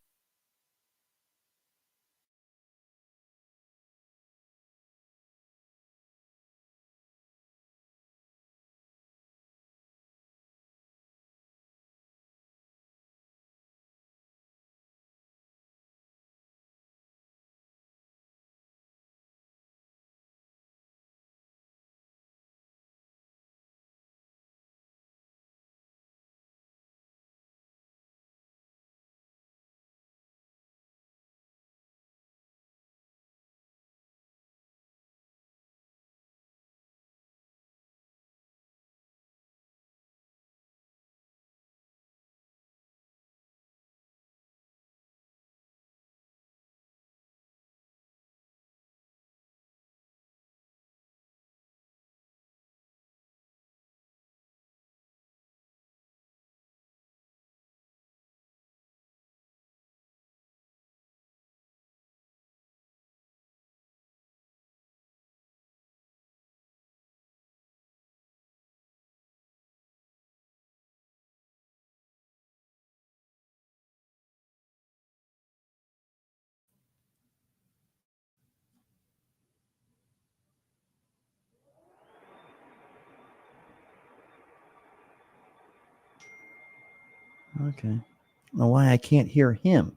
Okay. I don't know why I can't hear him.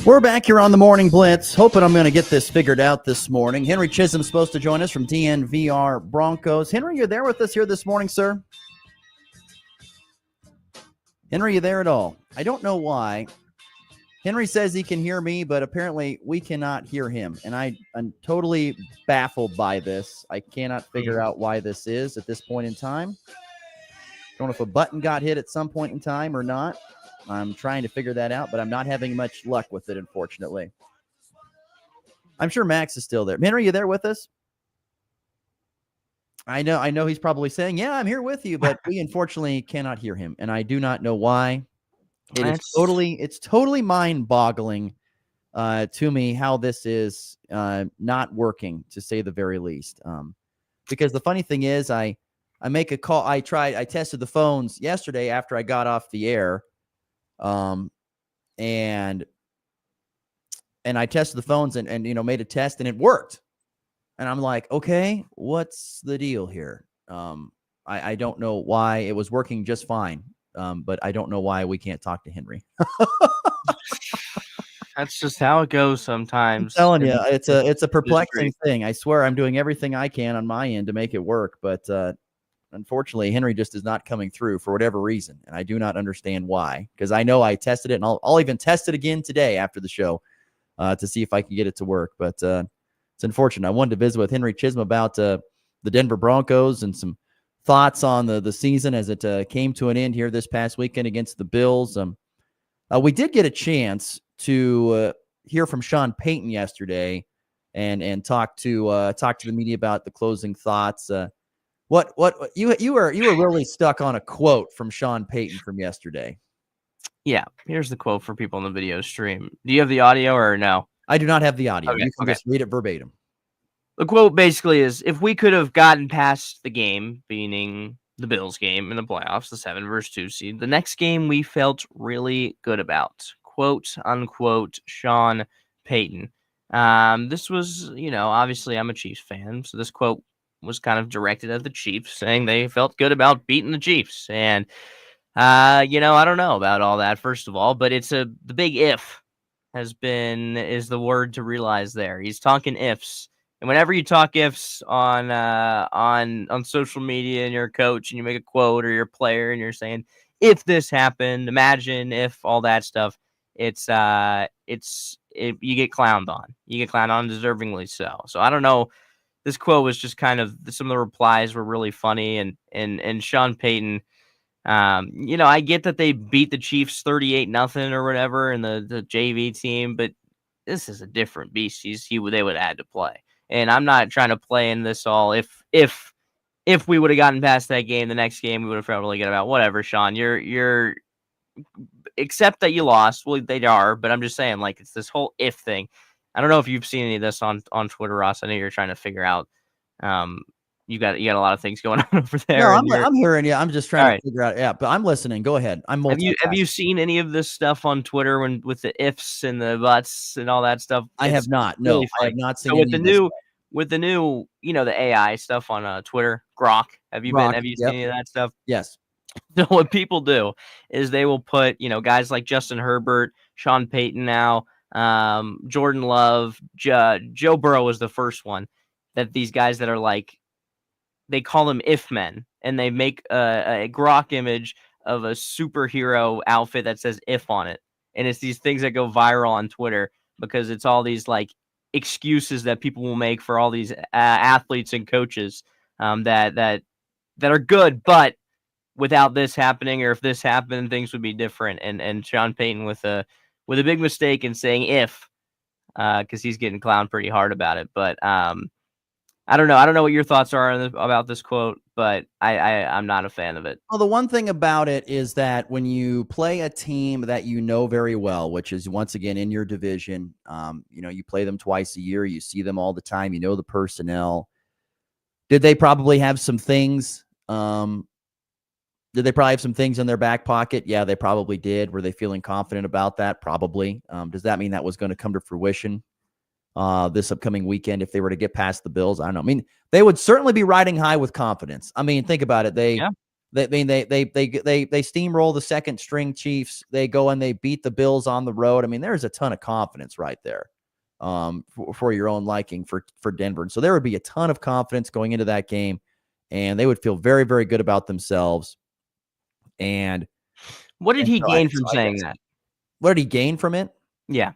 We're back here on the Morning Blitz, hoping I'm going to get this figured out this morning. Henry Chisholm's supposed to join us from DNVR Broncos. Henry, you're there with us here this morning, sir? Henry, you there at all? I don't know why. Henry says he can hear me, but apparently we cannot hear him. And I'm totally baffled by this. I cannot figure out why this is at this point in time. Don't know if a button got hit at some point in time or not. I'm trying to figure that out, but I'm not having much luck with it, unfortunately. I'm sure Max is still there. Henry, you there with us? I know he's probably saying, yeah, I'm here with you, but we unfortunately cannot hear him, and I do not know why. It's totally mind-boggling to me how this is not working, to say the very least. Because the funny thing is, I make a call. I tested the phones yesterday after I got off the air, and I tested the phones and made a test, and it worked. And I'm like, okay, what's the deal here? I don't know why. It was working just fine. But I don't know why we can't talk to Henry. That's just how it goes sometimes. I'm telling you, it's a perplexing thing. I swear I'm doing everything I can on my end to make it work, but unfortunately, Henry just is not coming through for whatever reason, and I do not understand why. Because I know I tested it, and I'll even test it again today after the show to see if I can get it to work. But it's unfortunate. I wanted to visit with Henry Chisholm about the Denver Broncos and some thoughts on the season as it came to an end here this past weekend against the Bills. We did get a chance to hear from Sean Payton yesterday and talk to the media about the closing thoughts. What you were really stuck on a quote from Sean Payton from yesterday. Yeah, here's the quote for people in the video stream. Do you have the audio or no? I do not have the audio. Okay, you can just read it verbatim. The quote basically is, if we could have gotten past the game, meaning the Bills game in the playoffs, the 7-2 seed, the next game we felt really good about. Quote, unquote, Sean Payton. This was, obviously I'm a Chiefs fan, so this quote was kind of directed at the Chiefs, saying they felt good about beating the Chiefs. And, I don't know about all that, first of all, but the big if is the word to realize there. He's talking ifs. And whenever you talk ifs on social media and you're a coach and you make a quote or you're a player and you're saying, if this happened, imagine if, all that stuff, you get clowned on. You get clowned on deservingly so. So I don't know. This quote was just kind of, some of the replies were really funny, and Sean Payton, I get that they beat the Chiefs 38-0 or whatever in the JV team, but this is a different beast. They would have had to play. And I'm not trying to play in this all. If we would have gotten past that game, the next game we would have felt really good about. Whatever, Sean. You're except that you lost. Well, they are, but I'm just saying, like, it's this whole if thing. I don't know if you've seen any of this on Twitter, Ross. I know you're trying to figure out. You got a lot of things going on over there. No, I'm hearing you. I'm just trying to figure out. Yeah, but I'm listening. Go ahead. Have you seen any of this stuff on Twitter with the ifs and the buts and all that stuff? I have not. No, I have not seen. So with the new, the AI stuff on Twitter, Grok. Have you seen any of that stuff? Yes. So what people do is they will put, guys like Justin Herbert, Sean Payton now, Jordan Love, Joe Burrow was the first one, that these guys that are like, they call them if men, and they make a Grok image of a superhero outfit that says if on it. And it's these things that go viral on Twitter because it's all these like excuses that people will make for all these athletes and coaches that are good, but without this happening, or if this happened, things would be different. And Sean Payton with a big mistake in saying if, because he's getting clowned pretty hard about it. But I don't know. I don't know what your thoughts are about this quote, but I'm not a fan of it. Well, the one thing about it is that when you play a team that you know very well, which is once again in your division, you play them twice a year, you see them all the time, you know the personnel. Did they probably have some things? Did they probably have some things in their back pocket? Yeah, they probably did. Were they feeling confident about that? Probably. Does that mean that was going to come to fruition this upcoming weekend if they were to get past the Bills? I don't know. I mean, they would certainly be riding high with confidence. I mean, think about it. They They steamroll the second string Chiefs. They go and they beat the Bills on the road. I mean, there's a ton of confidence right there for your own liking for Denver. And so there would be a ton of confidence going into that game, and they would feel very, very good about themselves. And what did he gain from saying that? What did he gain from it? Yeah.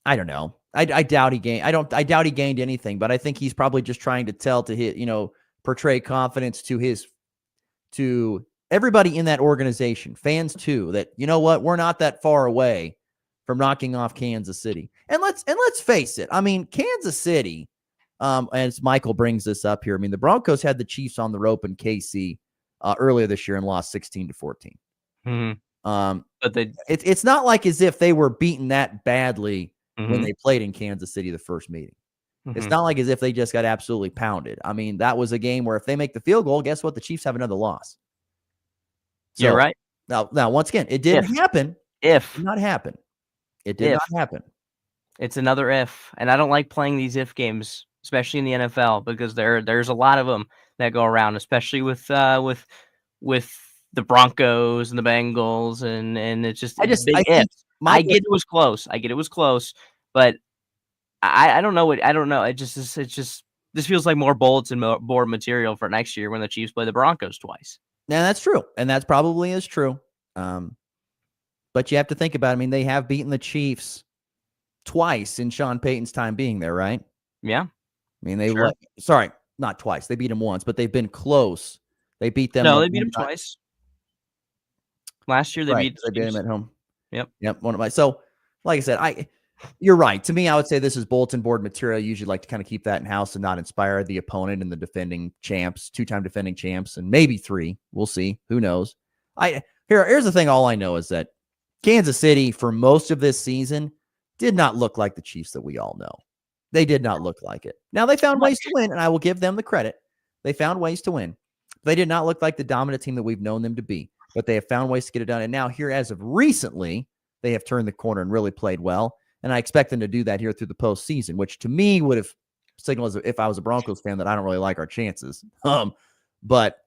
I don't know. I doubt he gained. I doubt he gained anything, but I think he's probably just trying to portray confidence to everybody in that organization, fans too, that, you know what, we're not that far away from knocking off Kansas City. And let's face it. I mean, Kansas City, as Michael brings this up here, I mean, the Broncos had the Chiefs on the rope in KC earlier this year and lost 16-14. Mm-hmm. But it's not like as if they were beaten that badly when they played in Kansas City the first meeting. It's not like as if they just got absolutely pounded. I mean, that was a game where if they make the field goal, guess what? The Chiefs have another loss. So, you're right. Now, once again, it didn't happen. It did not happen. It did not happen. It's another if. And I don't like playing these if games, especially in the NFL, because there's a lot of them that go around, especially with the Broncos and the Bengals, and it's just big ifs. I get it was close. But I don't know. I don't know. This feels like more bulletin board material for next year when the Chiefs play the Broncos twice. Now that's true, and that's probably is true. But you have to think about it. I mean, they have beaten the Chiefs twice in Sean Payton's time being there, right? Yeah. I mean, sorry, not twice. They beat them once, but they've been close. They beat them. No, they beat them twice. Last year they beat them at home. Yep. So, like I said, you're right. To me, I would say this is bulletin board material. I usually like to kind of keep that in house and not inspire the opponent and the defending champs, two-time defending champs, and maybe three. We'll see. Who knows? Here's the thing. All I know is that Kansas City, for most of this season, did not look like the Chiefs that we all know. They did not look like it. Now, they found ways to win, and I will give them the credit. They found ways to win. They did not look like the dominant team that we've known them to be, but they have found ways to get it done. And now here, as of recently, they have turned the corner and really played well. And I expect them to do that here through the postseason, which to me would have signaled as if I was a Broncos fan that I don't really like our chances. But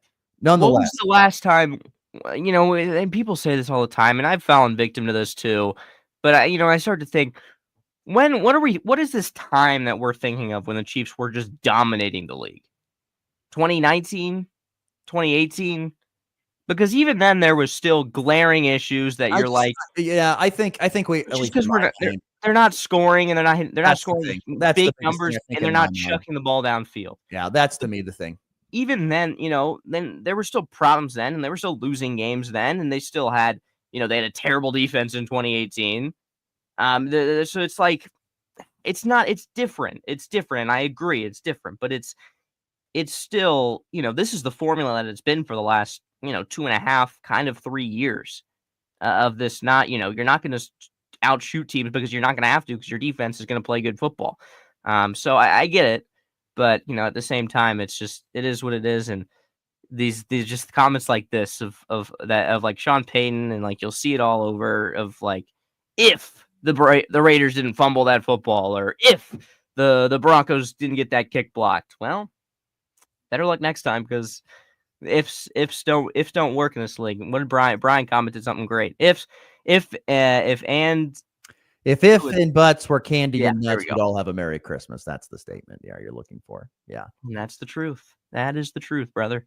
nonetheless. What was the last time, and people say this all the time, and I've fallen victim to this too, but I start to think, what is this time that we're thinking of when the Chiefs were just dominating the league? 2019, 2018? Because even then there was still glaring issues that I think we, at least because they're not scoring and they're not scoring big numbers and they're not chucking the ball downfield. Yeah, that's to me the thing. Even then, then there were still problems then, and they were still losing games then, and they still had, they had a terrible defense in 2018. So it's like, it's different. It's different. I agree, it's different, but it's still, this is the formula that it's been for the last, 2.5, kind of 3 years of this. Not, you're not going to outshoot teams because you're not going to have to, because your defense is going to play good football. So I get it, but at the same time, it is what it is. And these just comments like this of like Sean Payton, and like you'll see it all over of like, if the Raiders didn't fumble that football, or if the Broncos didn't get that kick blocked, well, better luck next time, because ifs don't work in this league. What did Brian commented something great? If and buts were candy and nuts, we'd all have a Merry Christmas. That's the statement. Yeah, you're looking for. Yeah, and that's the truth. That is the truth, brother.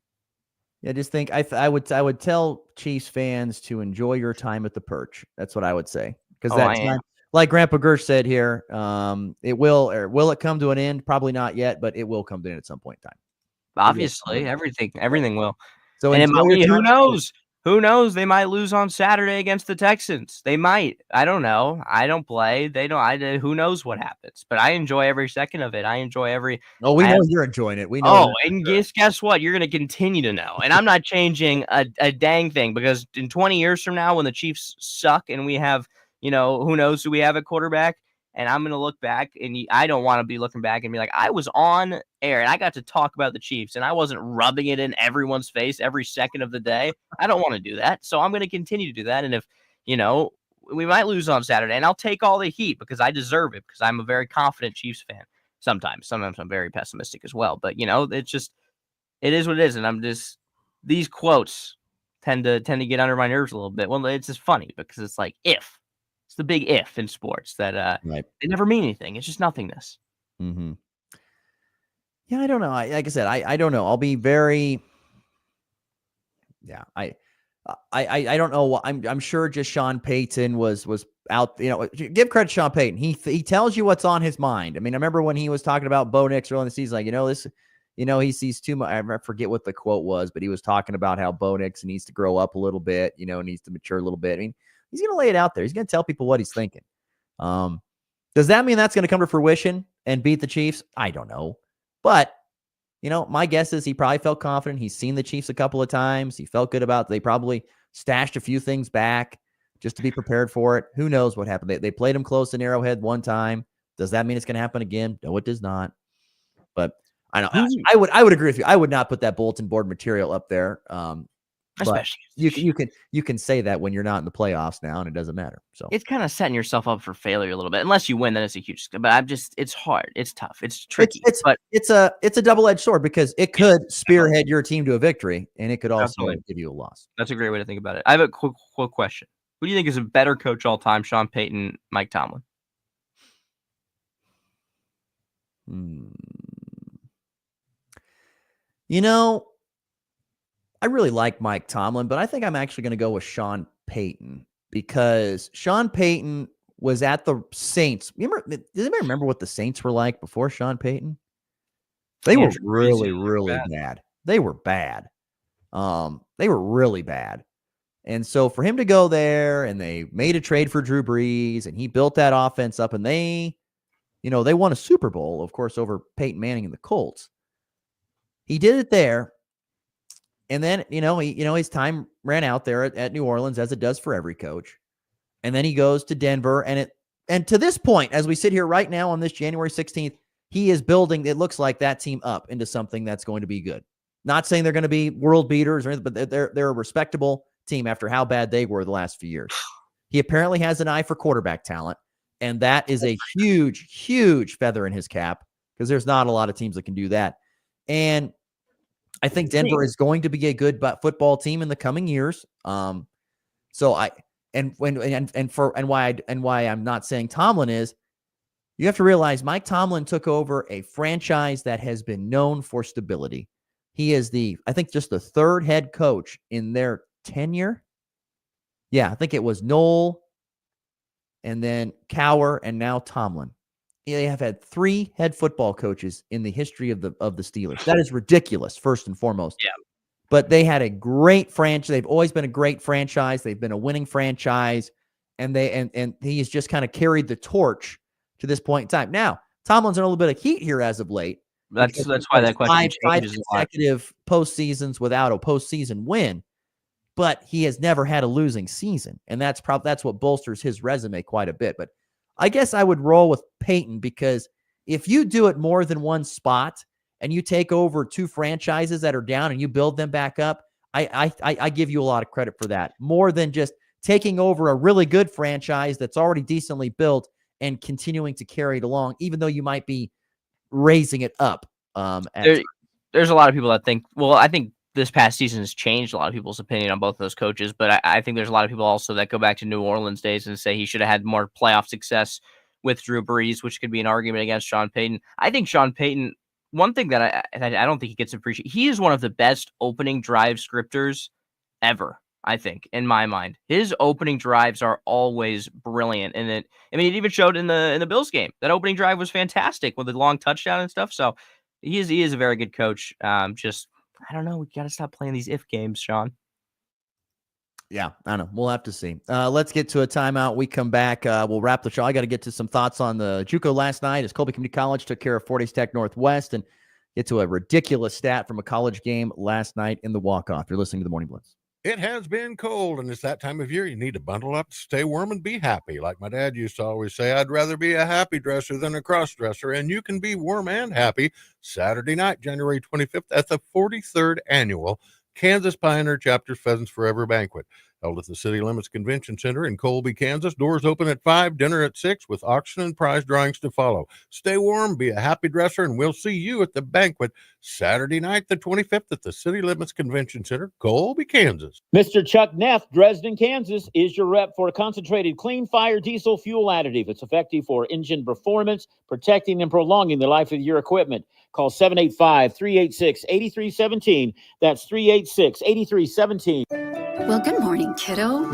Yeah, just think I would tell Chiefs fans to enjoy your time at the perch. That's what I would say, because time, like Grandpa Gersh said here, it will it come to an end? Probably not yet, but it will come to an end at some point in time. Obviously, everything will. So, and who knows? Who knows? They might lose on Saturday against the Texans. They might. I don't know. I don't play. They don't. Who knows what happens? But I enjoy every second of it. I enjoy every. Oh, we know you're enjoying it. We know. Oh, and guess what? You're going to continue to know. And I'm not changing a dang thing, because in 20 years from now, when the Chiefs suck and we have, who knows who we have at quarterback, and I'm going to look back, and I don't want to be looking back and be like, I was on air and I got to talk about the Chiefs and I wasn't rubbing it in everyone's face every second of the day. I don't want to do that. So I'm going to continue to do that. And if, we might lose on Saturday, and I'll take all the heat because I deserve it, because I'm a very confident Chiefs fan. Sometimes I'm very pessimistic as well. But, it is what it is. And these quotes tend to get under my nerves a little bit. Well, it's just funny because it's like if. It's the big if in sports that Right. they never mean anything. It's just nothingness. Mm-hmm. Yeah, I don't know. Like I said, I don't know. I'll be very. Yeah, I don't know. I'm sure just Sean Payton was out. Give credit to Sean Payton. He tells you what's on his mind. I mean, I remember when he was talking about Bo Nix early in the season, like this. He sees too much. I forget what the quote was, but he was talking about how Bo Nix needs to grow up a little bit. Needs to mature a little bit. I mean, he's going to lay it out there. He's going to tell people what he's thinking. Does that mean that's going to come to fruition and beat the Chiefs? I don't know. But, my guess is he probably felt confident. He's seen the Chiefs a couple of times. He felt good about it. They probably stashed a few things back just to be prepared for it. Who knows what happened? They played him close in Arrowhead one time. Does that mean it's going to happen again? No, it does not. But I know I would agree with you. I would not put that bulletin board material up there. Especially you can say that when you're not in the playoffs now, and it doesn't matter. So it's kind of setting yourself up for failure a little bit. Unless you win, then it's a huge. But it's hard. It's tough. It's tricky. It's a double-edged sword because it could spearhead your team to a victory, and it could also give you a loss. That's a great way to think about it. I have a quick question. Who do you think is a better coach all time, Sean Payton, Mike Tomlin? I really like Mike Tomlin, but I think I'm actually going to go with Sean Payton because Sean Payton was at the Saints. Does anybody remember what the Saints were like before Sean Payton? They were really, really bad. They were bad. They were really bad. And so for him to go there and they made a trade for Drew Brees and he built that offense up and they won a Super Bowl, of course, over Peyton Manning and the Colts. He did it there. And then, his time ran out there at New Orleans, as it does for every coach. And then he goes to Denver. And to this point, as we sit here right now on this January 16th, he is building, it looks like, that team up into something that's going to be good. Not saying they're going to be world beaters or anything, but they're a respectable team after how bad they were the last few years. He apparently has an eye for quarterback talent. And that is a huge, huge feather in his cap because there's not a lot of teams that can do that. And I think Denver is going to be a good football team in the coming years. Why I'm not saying Tomlin is, you have to realize Mike Tomlin took over a franchise that has been known for stability. He is I think just the third head coach in their tenure. Yeah, I think it was Knoll and then Cowher and now Tomlin. They have had 3 head football coaches in the history of the Steelers. That is ridiculous, first and foremost. Yeah. But they had a great franchise. They've always been a great franchise. They've been a winning franchise. And he has just kind of carried the torch to this point in time. Now, Tomlin's in a little bit of heat here as of late. That's why that question changes. 5 consecutive postseasons without a postseason win. But he has never had a losing season. And that's what bolsters his resume quite a bit. But I guess I would roll with Payton because if you do it more than one spot and you take over 2 franchises that are down and you build them back up, I give you a lot of credit for that. More than just taking over a really good franchise that's already decently built and continuing to carry it along, even though you might be raising it up. There's a lot of people that think, I think this past season has changed a lot of people's opinion on both of those coaches, but I think there's a lot of people also that go back to New Orleans days and say he should have had more playoff success with Drew Brees, which could be an argument against Sean Payton. I think Sean Payton, one thing that I don't think he gets appreciated, he is one of the best opening drive scripters ever, I think, in my mind. His opening drives are always brilliant. And it even showed in the Bills game. That opening drive was fantastic with the long touchdown and stuff. So he is a very good coach. I don't know. We got to stop playing these if games, Sean. Yeah, I know. We'll have to see. Let's get to a timeout. We come back. We'll wrap the show. I got to get to some thoughts on the JUCO last night as Colby Community College took care of Fort Hays Tech Northwest and get to a ridiculous stat from a college game last night in the walk-off. You're listening to the Morning Blitz. It has been cold, and it's that time of year. You need to bundle up, stay warm, and be happy. Like my dad used to always say, I'd rather be a happy dresser than a cross dresser, and you can be warm and happy Saturday night, January 25th, at the 43rd Annual Kansas Pioneer Chapter Pheasants Forever Banquet. Held at the City Limits Convention Center in Colby, Kansas. Doors open at 5, dinner at 6, with auction and prize drawings to follow. Stay warm, be a happy dresser, and we'll see you at the banquet Saturday night, the 25th, at the City Limits Convention Center, Colby, Kansas. Mr. Chuck Neff, Dresden, Kansas, is your rep for a concentrated clean fire diesel fuel additive. It's effective for engine performance, protecting and prolonging the life of your equipment. Call 785-386-8317. That's 386-8317. Well, good morning, kiddo.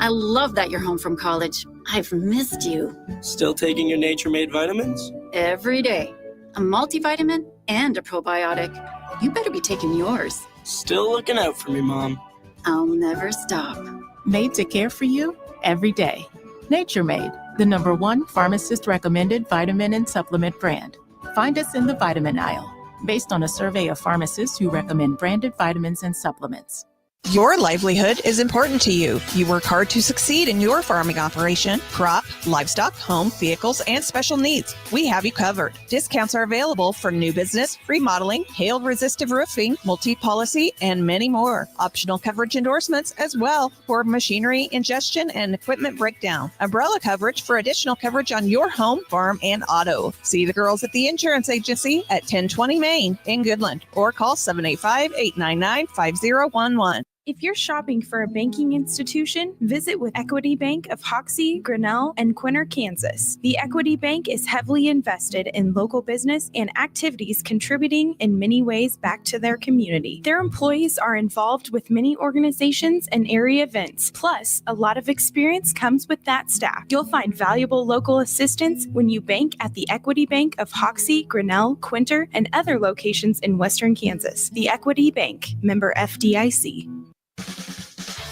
I love that you're home from college. I've missed you. Still taking your Nature-Made vitamins? Every day. A multivitamin and a probiotic. You better be taking yours. Still looking out for me, Mom. I'll never stop. Made to care for you every day. Nature Made, the #1 pharmacist-recommended vitamin and supplement brand. Find us in the vitamin aisle, based on a survey of pharmacists who recommend branded vitamins and supplements. Your livelihood is important to you. You work hard to succeed in your farming operation, crop, livestock, home, vehicles, and special needs. We have you covered. Discounts are available for new business, remodeling, hail-resistive roofing, multi-policy, and many more. Optional coverage endorsements as well for machinery, ingestion, and equipment breakdown. Umbrella coverage for additional coverage on your home, farm, and auto. See the girls at the insurance agency at 1020 Main in Goodland, or call 785-899-5011. If you're shopping for a banking institution, visit with Equity Bank of Hoxie, Grinnell, and Quinter, Kansas. The Equity Bank is heavily invested in local business and activities, contributing in many ways back to their community. Their employees are involved with many organizations and area events. Plus, a lot of experience comes with that staff. You'll find valuable local assistance when you bank at the Equity Bank of Hoxie, Grinnell, Quinter, and other locations in Western Kansas. The Equity Bank, member FDIC.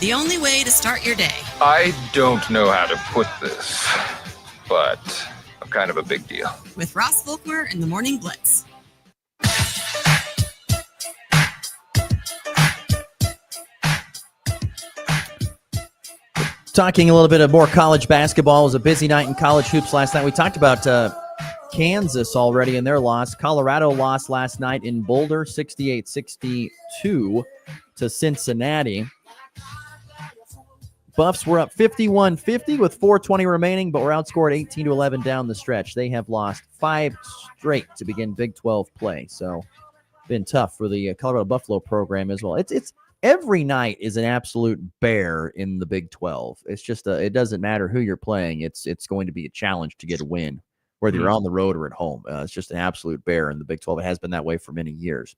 The only way to start your day. I don't know how to put this, but I'm kind of a big deal. With Ross Volkmer and the Morning Blitz. Talking a little bit of more college basketball. It was a busy night in college hoops last night. We talked about Kansas already in their loss. Colorado lost last night in Boulder, 68-62 to Cincinnati. Buffs were up 51-50 with 4:20 remaining, but were outscored 18-11 down the stretch. They have lost 5 straight to begin Big 12 play. So been tough for the Colorado Buffalo program as well. It's every night is an absolute bear in the Big 12. It's just it doesn't matter who you're playing. It's going to be a challenge to get a win, whether you're on the road or at home. It's just an absolute bear in the Big 12. It has been that way for many years.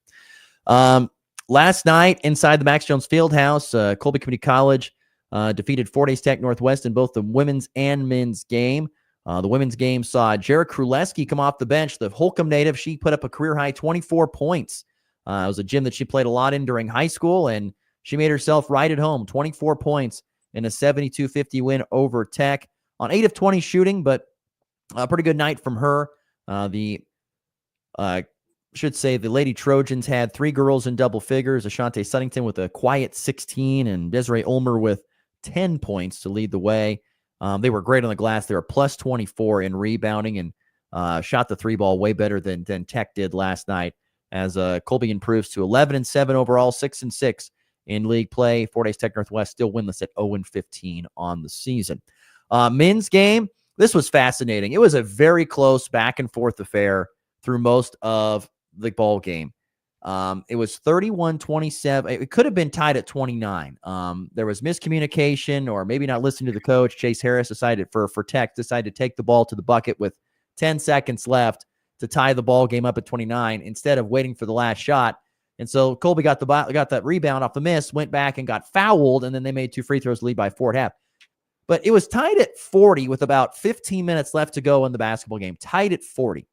Last night inside the Max Jones Fieldhouse, Colby Community College defeated Fort Hays Tech Northwest in both the women's and men's game. The women's game saw Jarek Kruleski come off the bench, the Holcomb native. She put up a career-high 24 points. It was a gym that she played a lot in during high school, and she made herself right at home, 24 points in a 72-50 win over Tech on 8 of 20 shooting, but a pretty good night from her. Should say the Lady Trojans had 3 girls in double figures, Ashante Suddington with a quiet 16 and Desiree Ulmer with 10 points to lead the way. They were great on the glass. They were plus 24 in rebounding and shot the 3 ball way better than Tech did last night, as Colby improves to 11-7 overall, 6-6 in league play. Fort Hays Tech Northwest still winless at 0-15 on the season. Men's game, this was fascinating. It was a very close back and forth affair through most of the ball game. It was 31-27. It could have been tied at 29. There was miscommunication, or maybe not listening to the coach. Chase Harris decided for Tech to take the ball to the bucket with 10 seconds left to tie the ball game up at 29 instead of waiting for the last shot. And so Colby got that rebound off the miss, went back and got fouled, and then they made 2 free throws to lead by 4 at half. But it was tied at 40 with about 15 minutes left to go in the basketball game. Tied at 40.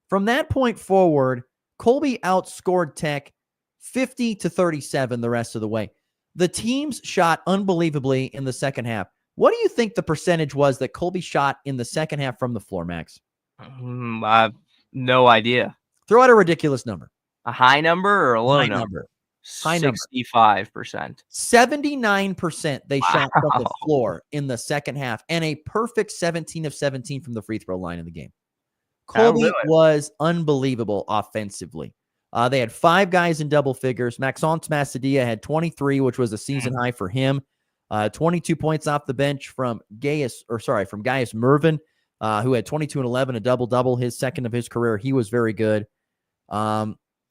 From that point forward, Colby outscored Tech 50-37 the rest of the way. The teams shot unbelievably in the second half. What do you think the percentage was that Colby shot in the second half from the floor, Max? I have no idea. Throw out a ridiculous number. A high number or a low High number? High number. 65%. 79% they shot from the floor in the second half, and a perfect 17 of 17 from the free throw line in the game. Colby was unbelievable offensively. They had 5 guys in double figures. Maxence Massadia had 23, which was a season high for him. 22 points off the bench from Gaius Mervin, who had 22 and 11, a double-double, his second of his career. He was very good.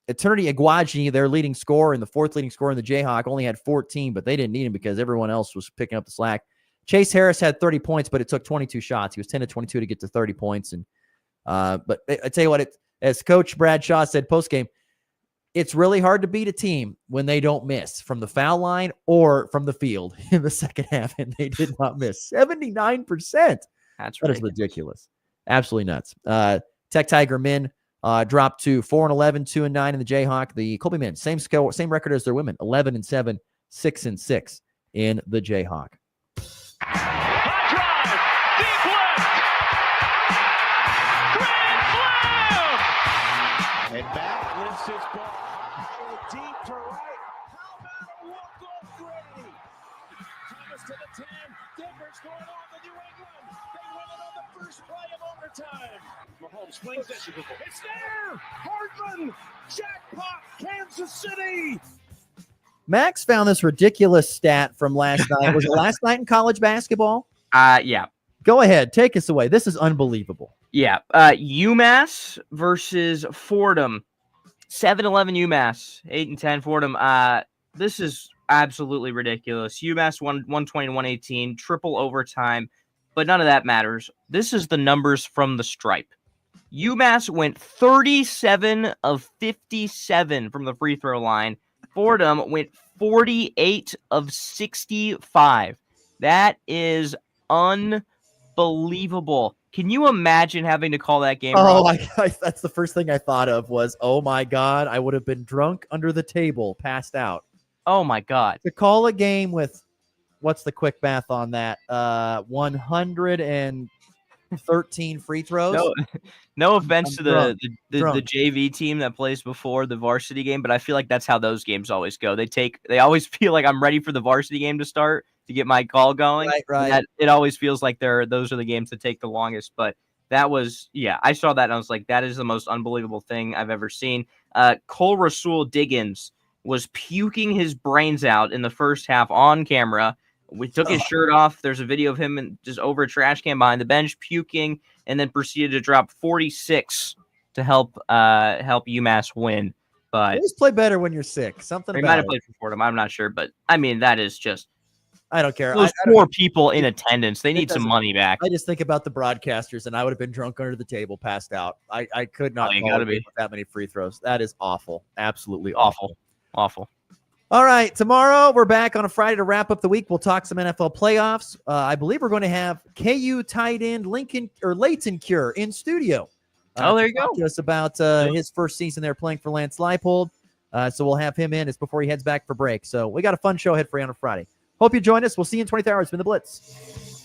Eternity Iguaji, their leading scorer and the 4th leading scorer in the Jayhawk, only had 14, but they didn't need him because everyone else was picking up the slack. Chase Harris had 30 points, but it took 22 shots. He was 10 to 22 to get to 30 points. And but I tell you what, as Coach Brad Shaw said postgame, it's really hard to beat a team when they don't miss from the foul line or from the field in the second half, and they did not miss. 79%. That is ridiculous. Absolutely nuts. Tech Tiger men dropped to 4-11, 2-9 in the Jayhawk. The Colby men, same record as their women, 11-7, 6-6 in the Jayhawk. And back lifts his ball deep to right. How about a walk-off Grady? Thomas to the 10. Denver's going on to New England. They win it on the first play of overtime. Mahomes flings it. It's there. Hardman. Jackpot. Kansas City. Max found this ridiculous stat from last night. Was it last night in college basketball? Yeah. Go ahead. Take us away. This is unbelievable. Yeah. UMass versus Fordham. 7-11 UMass. 8-10 Fordham. This is absolutely ridiculous. UMass won 120-118. Triple overtime. But none of that matters. This is the numbers from the stripe. UMass went 37 of 57 from the free throw line. Fordham went 48 of 65. That is unbelievable. Can you imagine having to call that game? Oh, that's the first thing I thought of was, oh my God, I would have been drunk under the table, passed out. Oh my God. To call a game with, what's the quick math on that? 113 free throws. No offense to the drunk. JV team that plays before the varsity game, but I feel like that's how those games always go. They always feel like I'm ready for the varsity game to start to get my call going. Right. It always feels like those are the games that take the longest. But that was, I saw that and I was like, that is the most unbelievable thing I've ever seen. Cole Rasul Diggins was puking his brains out in the first half on camera. We took his shirt off. There's a video of him just over a trash can behind the bench puking, and then proceeded to drop 46 to help UMass win. But always play better when you're sick. Something he about might have it. played for Fordham. I'm not sure, but I mean that is just. I don't care. Those poor people in attendance. They need some money back. I just think about the broadcasters, and I would have been drunk under the table, passed out. I could not you call gotta a game be. with that many free throws. That is awful. Absolutely Awful. All right, tomorrow we're back on a Friday to wrap up the week. We'll talk some NFL playoffs. I believe we're going to have KU tight end Leighton Cure in studio. There you go. To us about his first season there playing for Lance Leipold. So we'll have him in before he heads back for break. So we got a fun show ahead for you on a Friday. Hope you join us. We'll see you in 24 hours. It's been the Blitz.